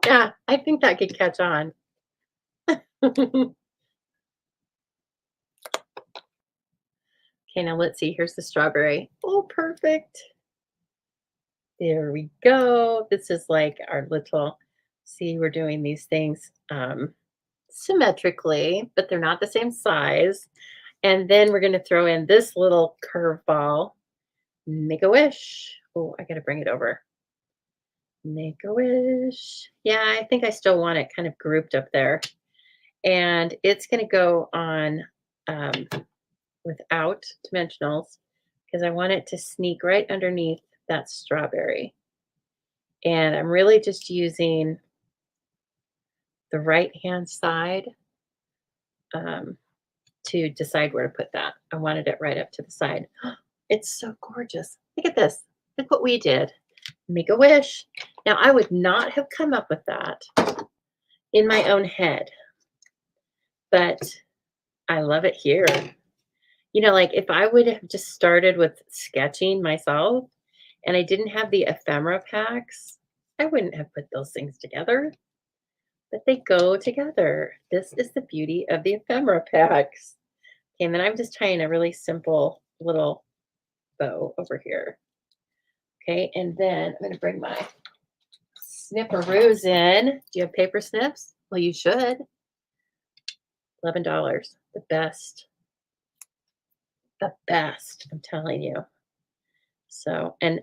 Yeah, I think that could catch on. Okay, now let's see. Here's the strawberry. Oh, perfect. There we go. This is like our little, see, we're doing these things symmetrically, but they're not the same size. And then we're going to throw in this little curveball. Make a wish. Oh, I got to bring it over. Make a wish. Yeah, I think I still want it kind of grouped up there. And it's going to go on without dimensionals because I want it to sneak right underneath that strawberry. And I'm really just using the right-hand side to decide where to put that. I wanted it right up to the side. It's so gorgeous. Look at this. Look what we did. Make a wish. Now, I would not have come up with that in my own head, but I love it here. You know, like if I would have just started with sketching myself and I didn't have the ephemera packs, I wouldn't have put those things together, but they go together. This is the beauty of the ephemera packs. Okay, and then I'm just tying a really simple little bow over here. Okay, and then I'm going to bring my snipperoos in. Do you have paper snips? Well, you should. $11. The best. The best, I'm telling you. So, and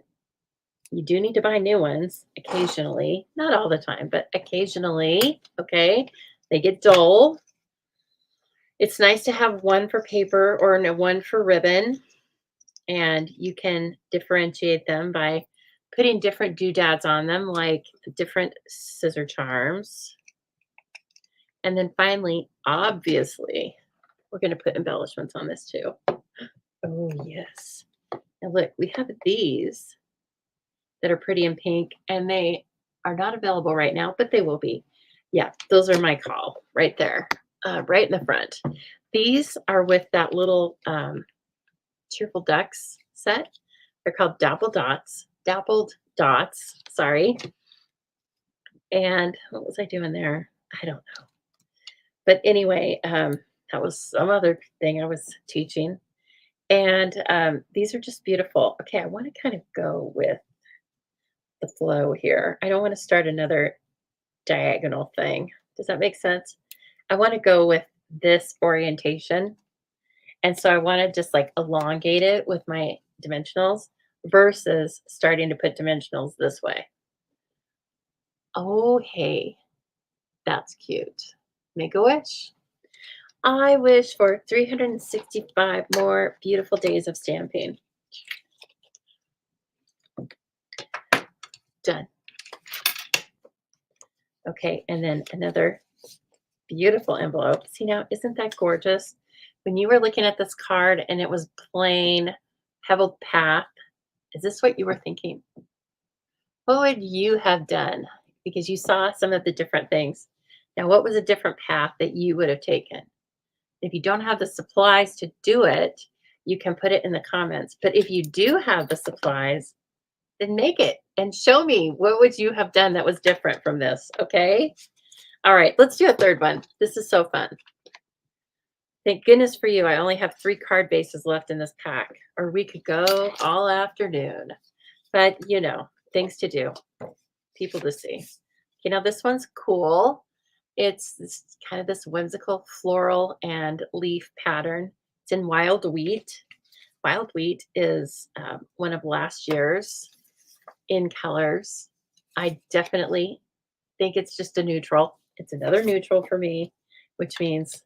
you do need to buy new ones occasionally. Not all the time, but occasionally. Okay, they get dull. It's nice to have one for paper or one for ribbon, and you can differentiate them by putting different doodads on them, like different scissor charms. And then finally, obviously, we're going to put embellishments on this too. Oh, yes. Now look, we have these that are pretty in pink, and they are not available right now, but they will be. Yeah, those are my call right there, right in the front. These are with that little Cheerful Ducks set. They're called Dappled Dots, sorry. And what was I doing there? I don't know. But anyway, that was some other thing I was teaching. And these are just beautiful. Okay, I want to kind of go with the flow here. I don't want to start another diagonal thing. Does that make sense? I want to go with this orientation. And so I want to just like elongate it with my dimensionals versus starting to put dimensionals this way. Oh, hey, that's cute. Make a wish. I wish for 365 more beautiful days of stamping. Done. Okay, and then another beautiful envelope. See now, isn't that gorgeous? When you were looking at this card and it was plain pebbled path, is this what you were thinking? What would you have done? Because you saw some of the different things. Now, what was a different path that you would have taken? If you don't have the supplies to do it, you can put it in the comments. But if you do have the supplies, then make it and show me what would you have done that was different from this, okay? All right, let's do a third one. This is so fun. Thank goodness for you. I only have 3 card bases left in this pack, or we could go all afternoon. But, you know, things to do, people to see. Okay, now this one's cool. It's kind of this whimsical floral and leaf pattern. It's in wild wheat. Wild wheat is one of last year's in colors. I definitely think it's just a neutral. It's another neutral for me, which means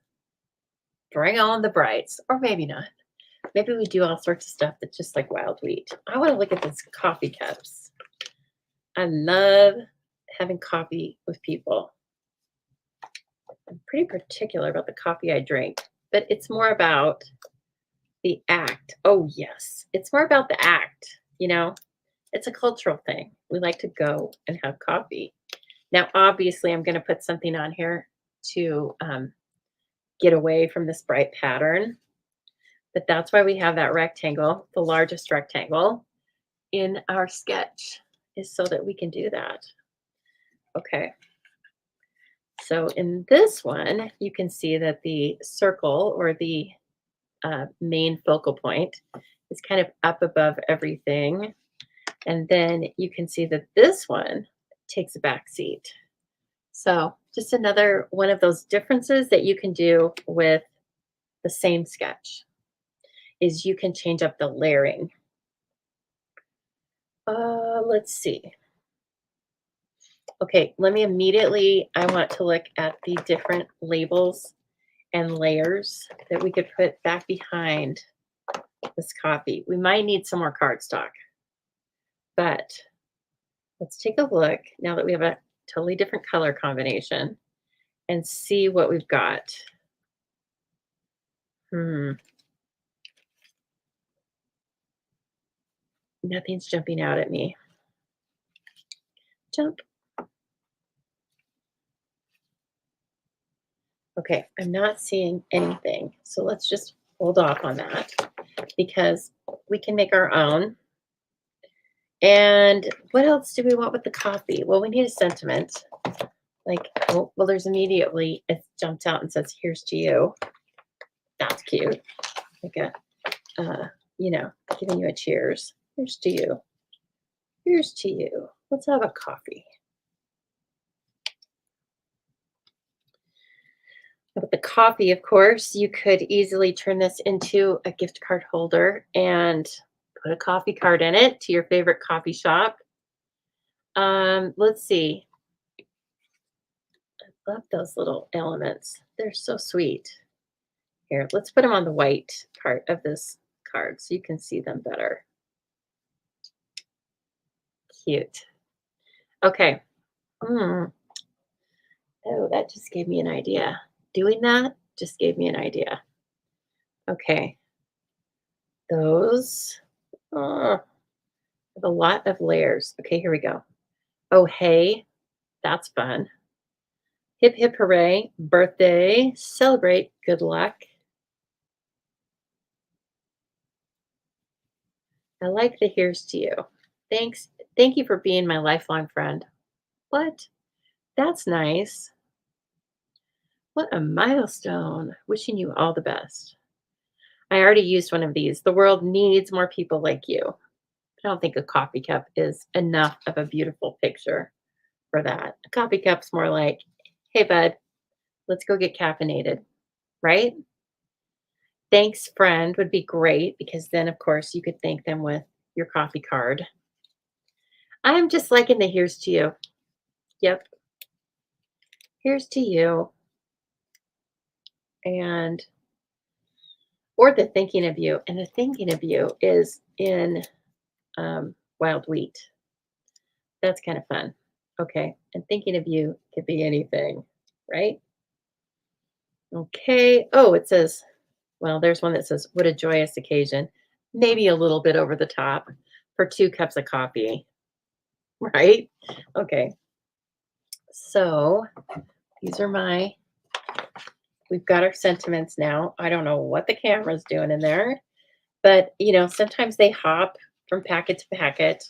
bring on the brights, or maybe not. Maybe we do all sorts of stuff that's just like wild wheat. I want to look at these coffee cups. I love having coffee with people. I'm pretty particular about the coffee I drink, but it's more about the act. Oh, yes. It's more about the act, you know? It's a cultural thing. We like to go and have coffee. Now, obviously, I'm going to put something on here to get away from this bright pattern. But that's why we have that rectangle, the largest rectangle in our sketch, is so that we can do that. Okay. So in this one, you can see that the circle, or the main focal point, is kind of up above everything. And then you can see that this one takes a back seat. So just another one of those differences that you can do with the same sketch is you can change up the layering. Let's see. Okay, let me immediately, I want to look at the different labels and layers that we could put back behind this copy. We might need some more cardstock, but let's take a look now that we have a totally different color combination and see what we've got. Nothing's jumping out at me. Jump. Okay, I'm not seeing anything. So let's just hold off on that because we can make our own. And what else do we want with the coffee? Well, we need a sentiment. Like, oh, well, there's immediately, it jumps out and says, here's to you. That's cute. Like you know, giving you a cheers. Here's to you. Here's to you. Let's have a coffee. With the coffee, of course, you could easily turn this into a gift card holder and put a coffee card in it to your favorite coffee shop. Let's see. I love those little elements. They're so sweet. Here, let's put them on the white part of this card so you can see them better. Cute. Okay. Oh, that just gave me an idea. Doing that just gave me an idea. Okay. Those have a lot of layers. Okay, here we go. Oh, hey, that's fun. Hip, hip, hooray. Birthday. Celebrate. Good luck. I like the here's to you. Thanks. Thank you for being my lifelong friend. What? That's nice. What a milestone. Wishing you all the best. I already used one of these. The world needs more people like you. I don't think a coffee cup is enough of a beautiful picture for that. A coffee cup's more like, hey, bud, let's go get caffeinated, right? Thanks, friend would be great because then, of course, you could thank them with your coffee card. I'm just liking the here's to you. Yep. Here's to you. And, or the thinking of you. And the thinking of you is in wild wheat. That's kind of fun. Okay. And thinking of you could be anything, right? Okay. Oh, it says, well, there's one that says, what a joyous occasion. Maybe a little bit over the top for 2 cups of coffee, right? Okay. So these are we've got our sentiments now. I don't know what the camera's doing in there, but sometimes they hop from packet to packet.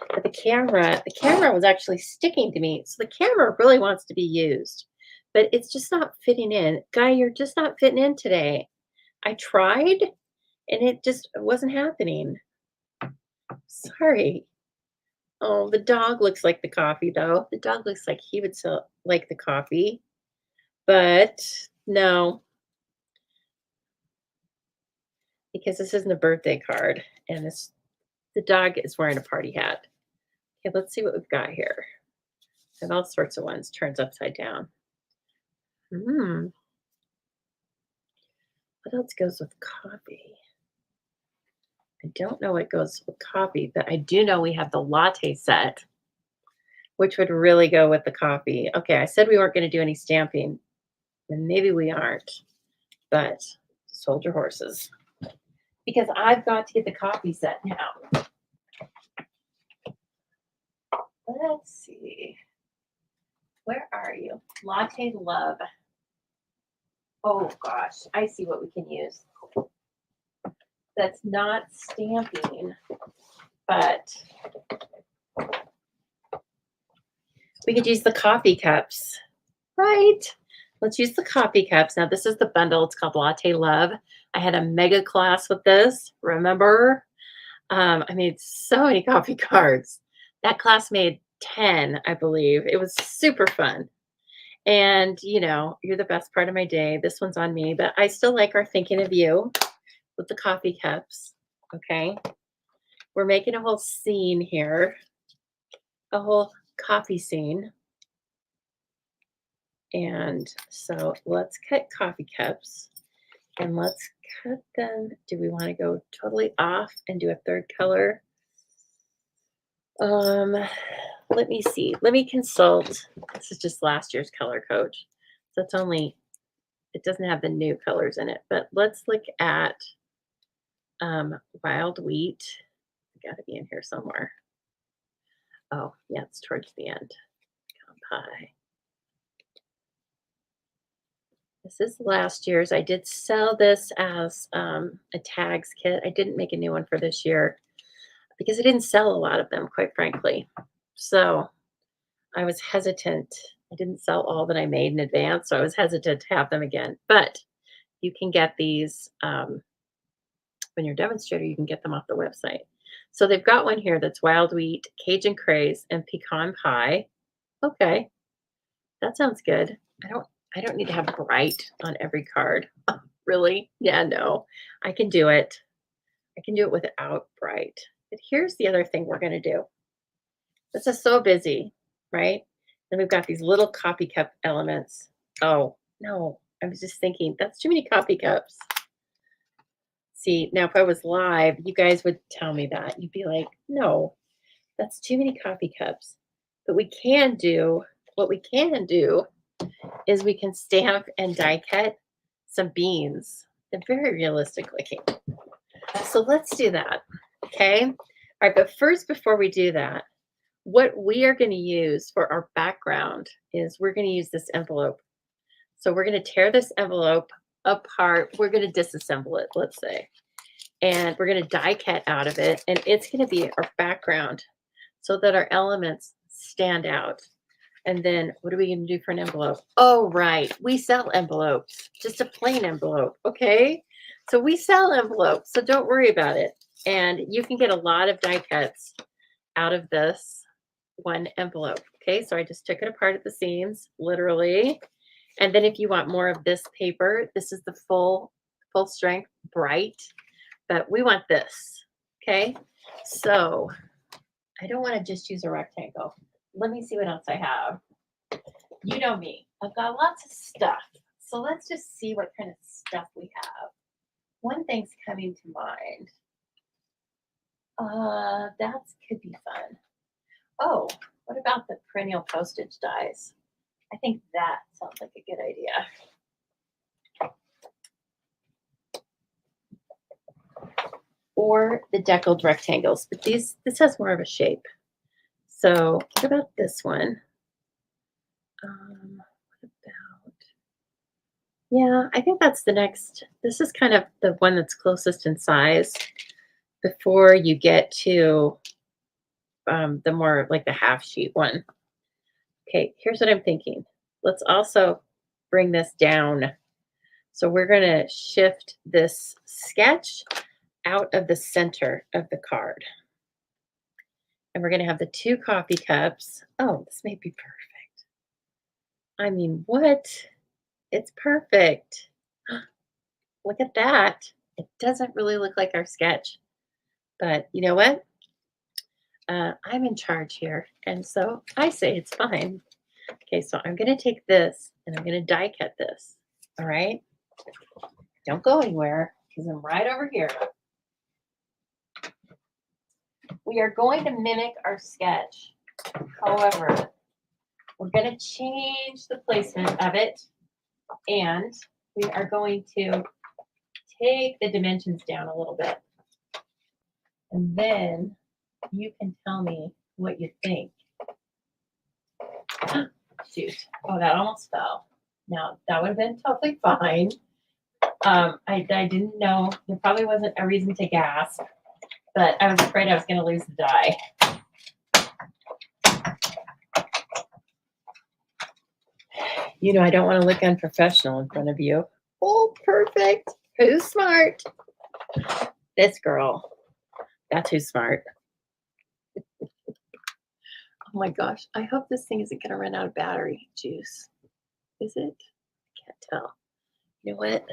But the camera was actually sticking to me. So the camera really wants to be used, but it's just not fitting in. Guy, you're just not fitting in today. I tried and it just wasn't happening. Sorry. Oh, the dog looks like the coffee though. The dog looks like he would like the coffee, but no, because this isn't a birthday card and the dog is wearing a party hat. Okay, let's see what we've got here. I have all sorts of ones, turns upside down. Hmm. What else goes with coffee? I don't know what goes with coffee, but I do know we have the latte set, which would really go with the coffee. Okay, I said we weren't going to do any stamping, and maybe we aren't, but just hold your horses because I've got to get the coffee set now. Let's see. Where are you? Latte Love. Oh gosh, I see what we can use. That's not stamping, but we could use the coffee cups, right? Let's use the coffee cups. Now, this is the bundle. It's called Latte Love. I had a mega class with this, remember? I made so many coffee cards. That class made 10, I believe. It was super fun. And, you're the best part of my day. This one's on me, but I still like our thinking of you with the coffee cups. Okay. We're making a whole scene here, a whole coffee scene. And so let's cut coffee cups and let's cut them. Do we want to go totally off and do a third color? Let me see. Let me consult. This is just last year's color code. So it doesn't have the new colors in it, but let's look at wild wheat. Got to be in here somewhere. Oh, yeah, it's towards the end. Pie. This is last year's. I did sell this as a tags kit. I didn't make a new one for this year because I didn't sell a lot of them, quite frankly. So I was hesitant. I didn't sell all that I made in advance, so I was hesitant to have them again. But you can get these when you're a demonstrator, you can get them off the website. So they've got one here that's wild wheat, Cajun craze, and pecan pie. Okay, that sounds good. I don't need to have bright on every card. Really? Yeah, no. I can do it. I can do it without bright. But here's the other thing we're going to do. This is so busy, right? Then we've got these little coffee cup elements. Oh, no. I was just thinking, that's too many coffee cups. See, now if I was live, you guys would tell me that. You'd be like, no, that's too many coffee cups. But what we can do is we can stamp and die cut some beans. They're very realistic looking. So let's do that. Okay. All right. But first, before we do that, what we are going to use for our background is we're going to use this envelope. So we're going to tear this envelope apart. We're going to disassemble it, let's say. And we're going to die cut out of it. And it's going to be our background so that our elements stand out. And then what are we going to do for an envelope? Oh, right. We sell envelopes, just a plain envelope. Okay. So we sell envelopes. So don't worry about it. And you can get a lot of die cuts out of this one envelope. Okay. So I just took it apart at the seams, literally. And then if you want more of this paper, this is the full strength bright, but we want this. Okay. So I don't want to just use a rectangle. Let me see what else I have. You know me. I've got lots of stuff. So let's just see what kind of stuff we have. One thing's coming to mind. That could be fun. Oh, what about the perennial postage dies? I think that sounds like a good idea. Or the deckled rectangles, but this has more of a shape. So what about this one? What about, yeah, I think that's the next. This is kind of the one that's closest in size before you get to the more like the half sheet one. Okay, here's what I'm thinking. Let's also bring this down. So we're going to shift this sketch out of the center of the card. And we're going to have the two coffee cups. Oh, this may be perfect. I mean, what? It's perfect. Look at that. It doesn't really look like our sketch, but you know what? I'm in charge here. And so I say it's fine. Okay, so I'm going to take this and I'm going to die cut this. All right. Don't go anywhere because I'm right over here. We are going to mimic our sketch. However, we're going to change the placement of it and we are going to take the dimensions down a little bit. And then you can tell me what you think. Shoot. Oh, that almost fell. Now, that would have been totally fine. I didn't know. There probably wasn't a reason to gasp, but I was afraid I was going to lose the die. You know, I don't want to look unprofessional in front of you. Oh, perfect. Who's smart? This girl. That's who's smart. Oh my gosh. I hope this thing isn't going to run out of battery juice. Is it? I can't tell. You know what?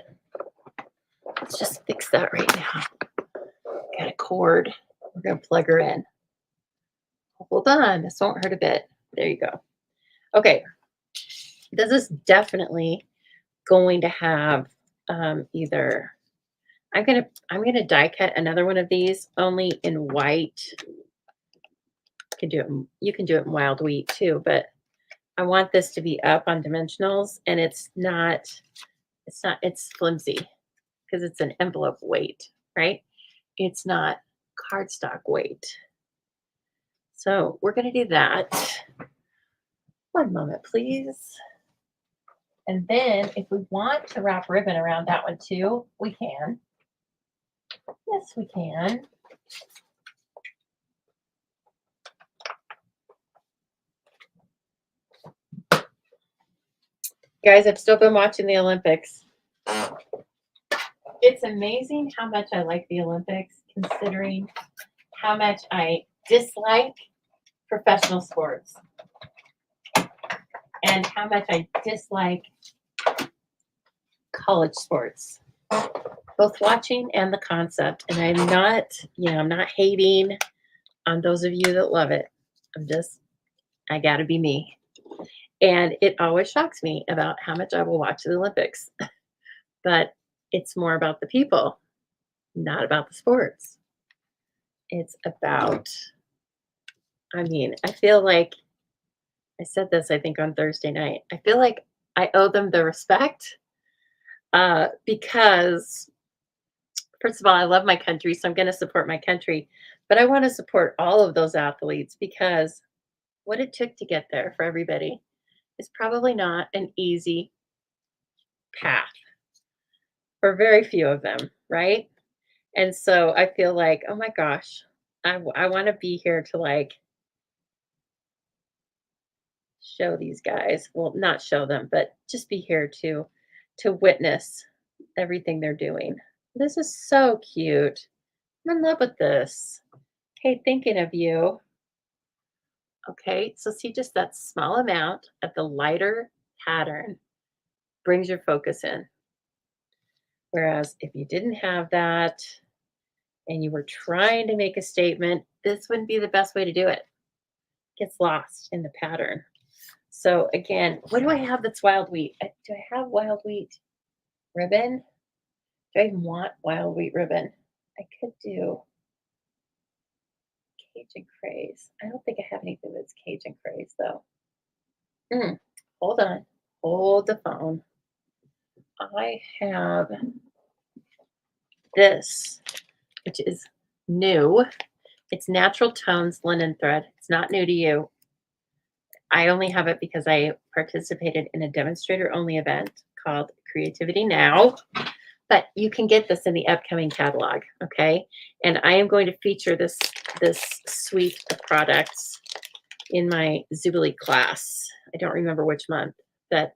Let's just fix that right now. Got a cord. We're going to plug her in. Hold on. This won't hurt a bit. There you go. Okay. This is definitely going to have either I'm gonna die cut another one of these only in white. You can do it in wild wheat too, but I want this to be up on dimensionals and it's flimsy because it's an envelope weight, right? It's not cardstock weight. So we're gonna do that. One moment, please. And then if we want to wrap ribbon around that one too, we can. Yes, we can. Guys, I've still been watching the Olympics. It's amazing how much I like the Olympics, considering how much I dislike professional sports and how much I dislike college sports, both watching and the concept. And I'm not hating on those of you that love it. I got to be me. And it always shocks me about how much I will watch the Olympics. But it's more about the people, not about the sports. It's about, I feel like I said this, I think, on Thursday night. I feel like I owe them the respect because, first of all, I love my country, so I'm going to support my country. But I want to support all of those athletes because what it took to get there for everybody is probably not an easy path for very few of them, right? And so I feel like, oh my gosh, I want to be here to like show these guys. Well, not show them, but just be here to witness everything they're doing. This is so cute. I'm in love with this. Hey, thinking of you. Okay, so see just that small amount of the lighter pattern brings your focus in. Whereas if you didn't have that and you were trying to make a statement, this wouldn't be the best way to do it. It gets lost in the pattern. So again, what do I have that's wild wheat? Do I have wild wheat ribbon? Do I even want wild wheat ribbon? I could do Cajun craze. I don't think I have anything that's Cajun craze though. hold on. Hold the phone. I have this, which is new. It's Natural Tones linen thread. It's not new to you. I only have it because I participated in a demonstrator only event called Creativity Now. But you can get this in the upcoming catalog, okay? And I am going to feature this suite of products in my Zubilee class. I don't remember which month. But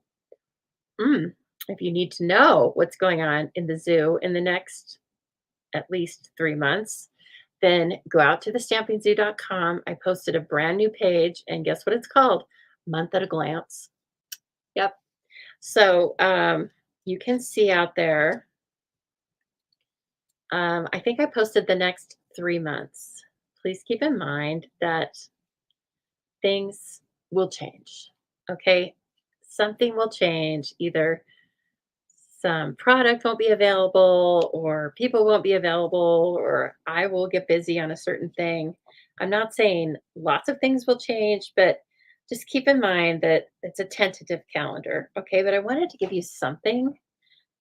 if you need to know what's going on in the zoo in the next at least 3 months, then go out to thestampingzoo.com. I posted a brand new page, and guess what it's called? Month at a Glance. Yep. So you can see out there. I think I posted the next 3 months. Please keep in mind that things will change. Okay. Something will change. Either some product won't be available, or people won't be available, or I will get busy on a certain thing. I'm not saying lots of things will change, but just keep in mind that it's a tentative calendar. Okay. But I wanted to give you something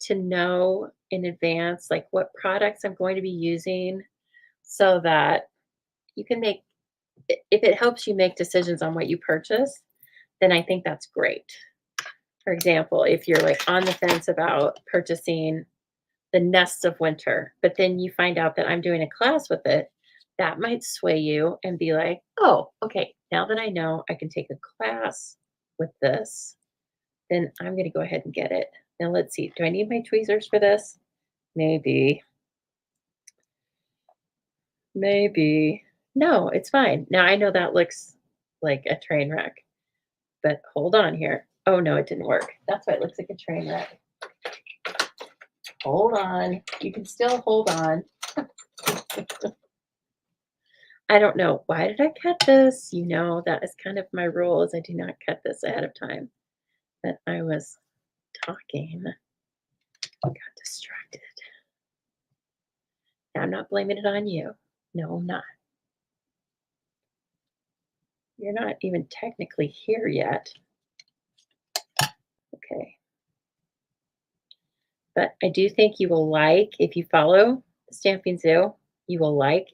to know in advance, like what products I'm going to be using, so that you can make, if it helps you make decisions on what you purchase, then I think that's great. For example, if you're like on the fence about purchasing the Nests of Winter, but then you find out that I'm doing a class with it, that might sway you and be like, oh, okay, now that I know I can take a class with this, then I'm going to go ahead and get it. Now let's see, do I need my tweezers for this? Maybe. Maybe. No, it's fine. Now I know that looks like a train wreck, but hold on here. Oh no, it didn't work. That's why it looks like a train wreck. Hold on. You can still hold on. I don't know. Why did I cut this? You know, that is kind of my rule, is I do not cut this ahead of time. But I was talking. I got distracted. I'm not blaming it on you. No, I'm not. You're not even technically here yet. Okay. But I do think you will like, if you follow the Stamping Zoo, you will like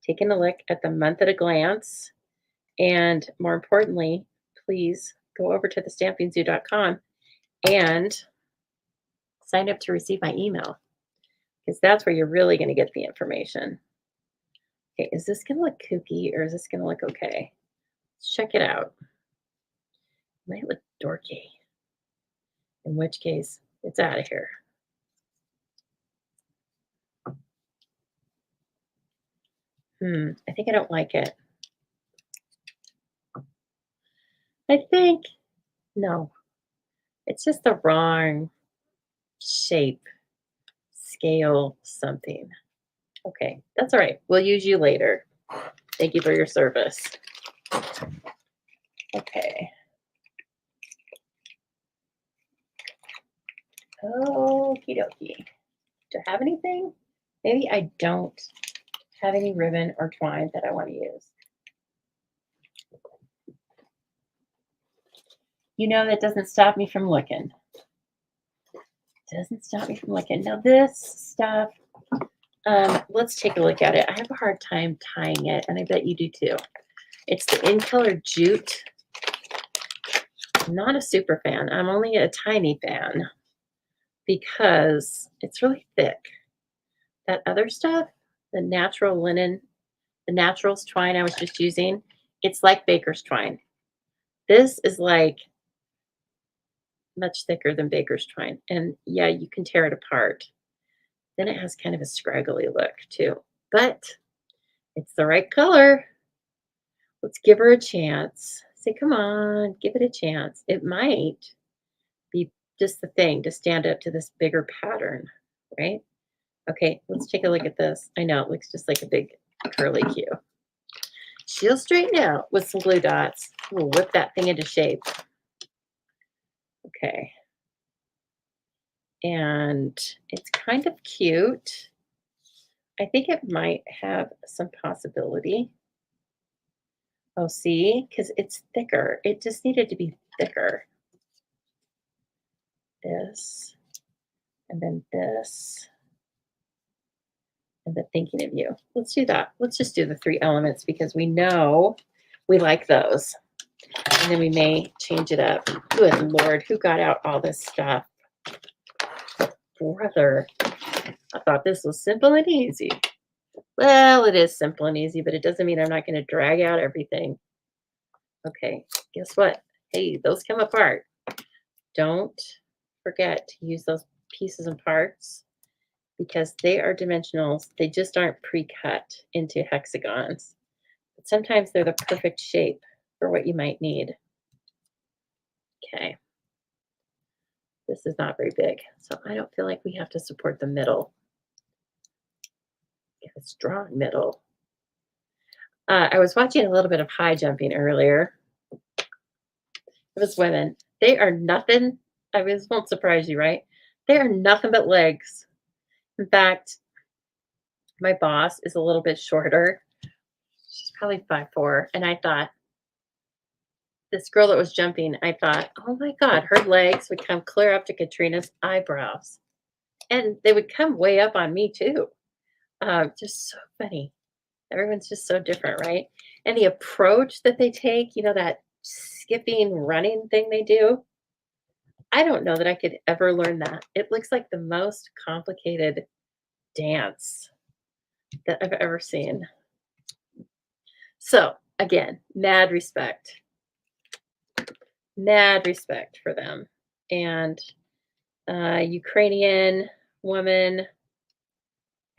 taking a look at the month at a glance. And more importantly, please go over to thestampingzoo.com and sign up to receive my email, because that's where you're really going to get the information. Okay, is this going to look kooky, or is this going to look okay? Let's check it out. It might look dorky, in which case it's out of here. I think I don't like it. I think, no, it's just the wrong shape, scale, something. Okay, that's all right. We'll use you later. Thank you for your service. Okay. Okie dokie. Do I have anything? Maybe I don't have any ribbon or twine that I want to use. You know, that doesn't stop me from looking. Doesn't stop me from looking. Now this stuff, let's take a look at it. I have a hard time tying it, and I bet you do too. It's the In Color Jute. I'm not a super fan. I'm only a tiny fan because it's really thick. That other stuff, the natural linen, the naturals twine I was just using, it's like baker's twine. This is like much thicker than baker's twine. And yeah, you can tear it apart. Then it has kind of a scraggly look too, but it's the right color. Let's give her a chance. Say, come on, give it a chance. It might be just the thing to stand up to this bigger pattern, right? Okay, let's take a look at this. I know it looks just like a big curly Q. She'll straighten out with some glue dots. We'll whip that thing into shape. Okay. And it's kind of cute. I think it might have some possibility. Oh, see? Because it's thicker. It just needed to be thicker. this, and then this, and then thinking of you. Let's do that. Let's just do the 3 elements because we know we like those. And then we may change it up. Good Lord, who got out all this stuff? Brother, I thought this was simple and easy. Well, it is simple and easy, but it doesn't mean I'm not going to drag out everything. Okay, guess what? Hey, those come apart. Don't forget to use those pieces and parts because they are dimensionals. They just aren't pre-cut into hexagons. But sometimes they're the perfect shape for what you might need. Okay. This is not very big, so I don't feel like we have to support the middle. Get a strong middle. I was watching a little bit of high jumping earlier. It was women. They are nothing. I mean, this won't surprise you, right? They are nothing but legs. In fact, my boss is a little bit shorter. She's probably 5'4", and I thought, this girl that was jumping, I thought, oh my God, her legs would come clear up to Katrina's eyebrows. And they would come way up on me too. Just so funny. Everyone's just so different, right? And the approach that they take, that skipping, running thing they do, I don't know that I could ever learn that. It looks like the most complicated dance that I've ever seen. So, again, mad respect for them. And Ukrainian woman,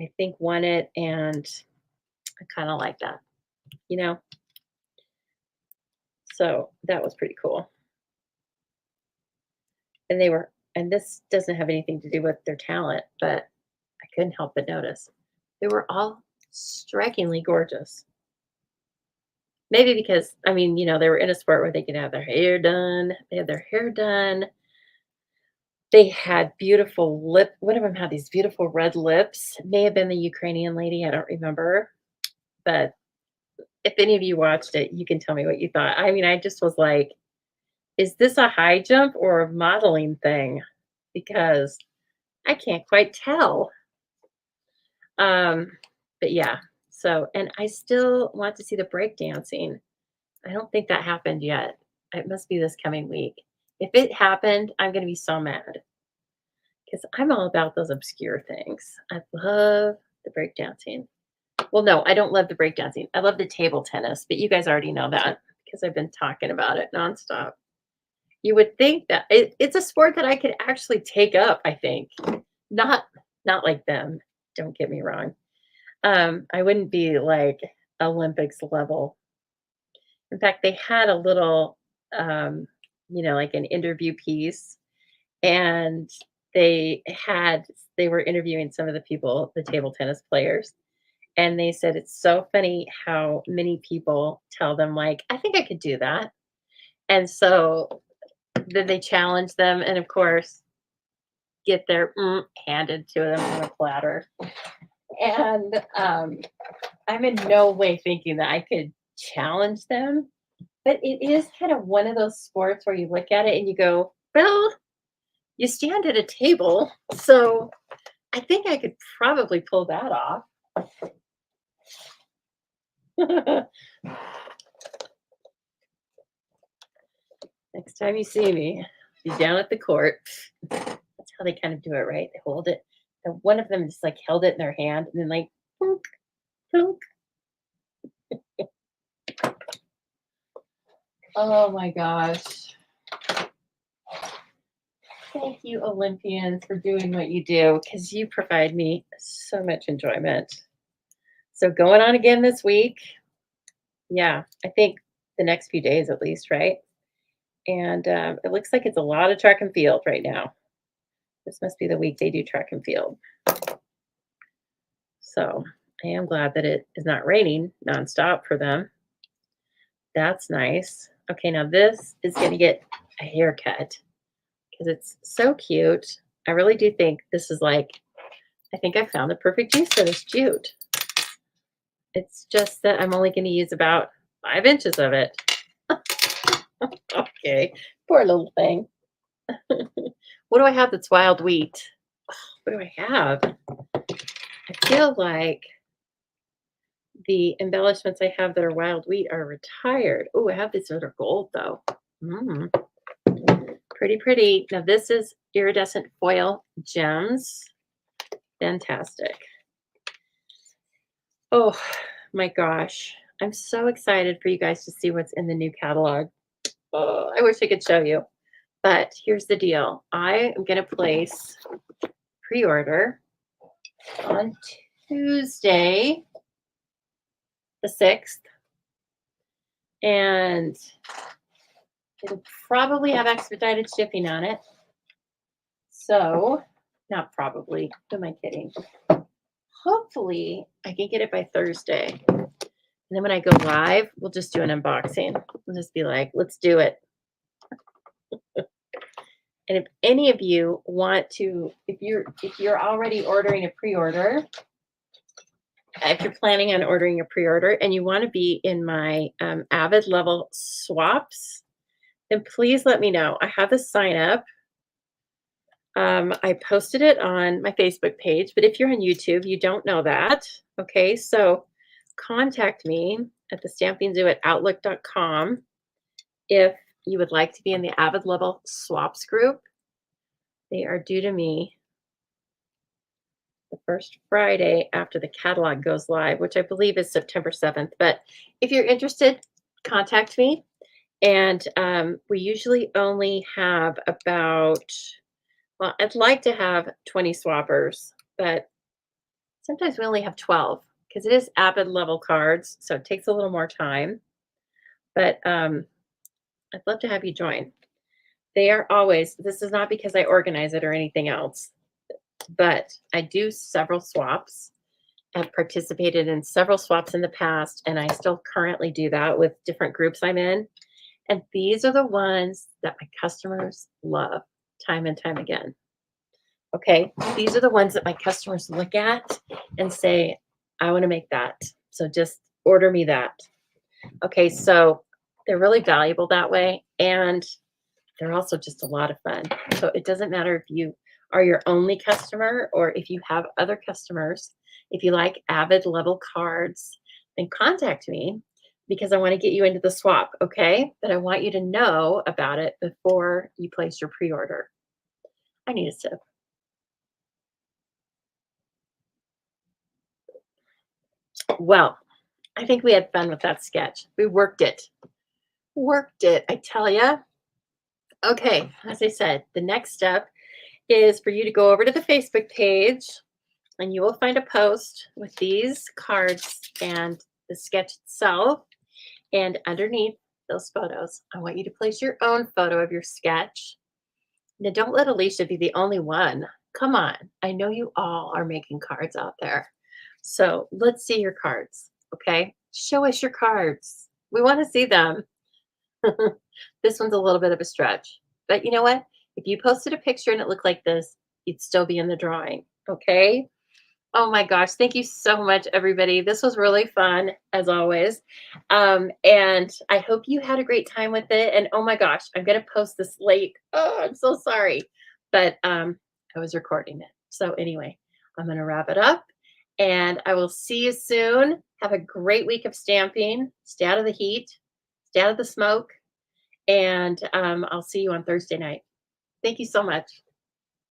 I think, won it, and I kind of like that, So that was pretty cool. And this doesn't have anything to do with their talent, but I couldn't help but notice they were all strikingly gorgeous. Maybe because, they were in a sport where they could have their hair done. They had their hair done. They had beautiful one of them had these beautiful red lips. It may have been the Ukrainian lady. I don't remember. But if any of you watched it, you can tell me what you thought. I just was like, is this a high jump or a modeling thing? Because I can't quite tell. But yeah, and I still want to see the break dancing. I don't think that happened yet. It must be this coming week. If it happened, I'm going to be so mad because I'm all about those obscure things. I love the break dancing. Well, no, I don't love the break dancing. I love the table tennis, but you guys already know that because I've been talking about it nonstop. You would think that it's a sport that I could actually take up, I think. Not like them, don't get me wrong. I wouldn't be like Olympics level. In fact, they had a little, like an interview piece, and they were interviewing some of the people, the table tennis players, and they said it's so funny how many people tell them like, I think I could do that. And so then they challenge them, and of course, get their handed to them on a platter. And I'm in no way thinking that I could challenge them, but it is kind of one of those sports where you look at it and you go, well, you stand at a table, so I think I could probably pull that off. Next time you see me, be down at the court. That's how they kind of do it, right? They hold it. And one of them just like held it in their hand and then like, plunk, plunk. Oh my gosh. Thank you, Olympians, for doing what you do because you provide me so much enjoyment. So going on again this week. Yeah, I think the next few days at least, right? And it looks like it's a lot of track and field right now. This must be the week they do track and field. So I am glad that it is not raining nonstop for them. That's nice. Okay, now this is going to get a haircut because it's so cute. I really do think this is like, I think I found the perfect use for this jute. It's just that I'm only going to use about 5 inches of it. Okay, poor little thing. What do I have that's wild wheat? What do I have? I feel like the embellishments I have that are wild wheat are retired. Oh, I have these that are gold though. Mm, pretty, pretty. Now this is iridescent foil gems. Fantastic. Oh my gosh. I'm so excited for you guys to see what's in the new catalog. Oh, I wish I could show you. But here's the deal. I am going to place pre-order on Tuesday, the 6th. And it'll probably have expedited shipping on it. So, not probably. Who am I kidding? Hopefully, I can get it by Thursday. And then when I go live, we'll just do an unboxing. We'll just be like, let's do it. And if any of you want to, if you're already ordering a pre-order, if you're planning on ordering a pre-order and you want to be in my Avid level swaps, then please let me know. I have a sign up. I posted it on my Facebook page, but if you're on YouTube, you don't know that. Okay, so contact me at the Stamping Zoo at outlook.com if you would like to be in the Avid level swaps group. They are due to me the first Friday after the catalog goes live, which I believe is September 7th. But if you're interested, contact me. And we usually only have about, well, I'd like to have 20 swappers, but sometimes we only have 12 because it is Avid level cards. So it takes a little more time. But I'd love to have you join. They are always, this is not because I organize it or anything else, but I do several swaps. I've participated in several swaps in the past, and I still currently do that with different groups I'm in. And these are the ones that my customers love time and time again. Okay, these are the ones that my customers look at and say, I want to make that. So just order me that. Okay, so they're really valuable that way. And they're also just a lot of fun. So it doesn't matter if you are your only customer or if you have other customers. If you like Avid level cards, then contact me because I want to get you into the swap, okay? But I want you to know about it before you place your pre-order. I need a sip. Well, I think we had fun with that sketch. We worked it. Worked it, I tell you. Okay, as I said, the next step is for you to go over to the Facebook page and you will find a post with these cards and the sketch itself. And underneath those photos, I want you to place your own photo of your sketch. Now, don't let Alicia be the only one. Come on. I know you all are making cards out there. So let's see your cards, okay? Show us your cards. We want to see them. This one's a little bit of a stretch. But you know what? If you posted a picture and it looked like this, you'd still be in the drawing, okay? Oh my gosh, thank you so much, everybody. This was really fun, as always. And I hope you had a great time with it. And oh my gosh, I'm going to post this late. Oh, I'm so sorry. But I was recording it. So anyway, I'm going to wrap it up. And I will see you soon. Have a great week of stamping. Stay out of the heat. Stay out of the smoke. And I'll see you on Thursday night. Thank you so much.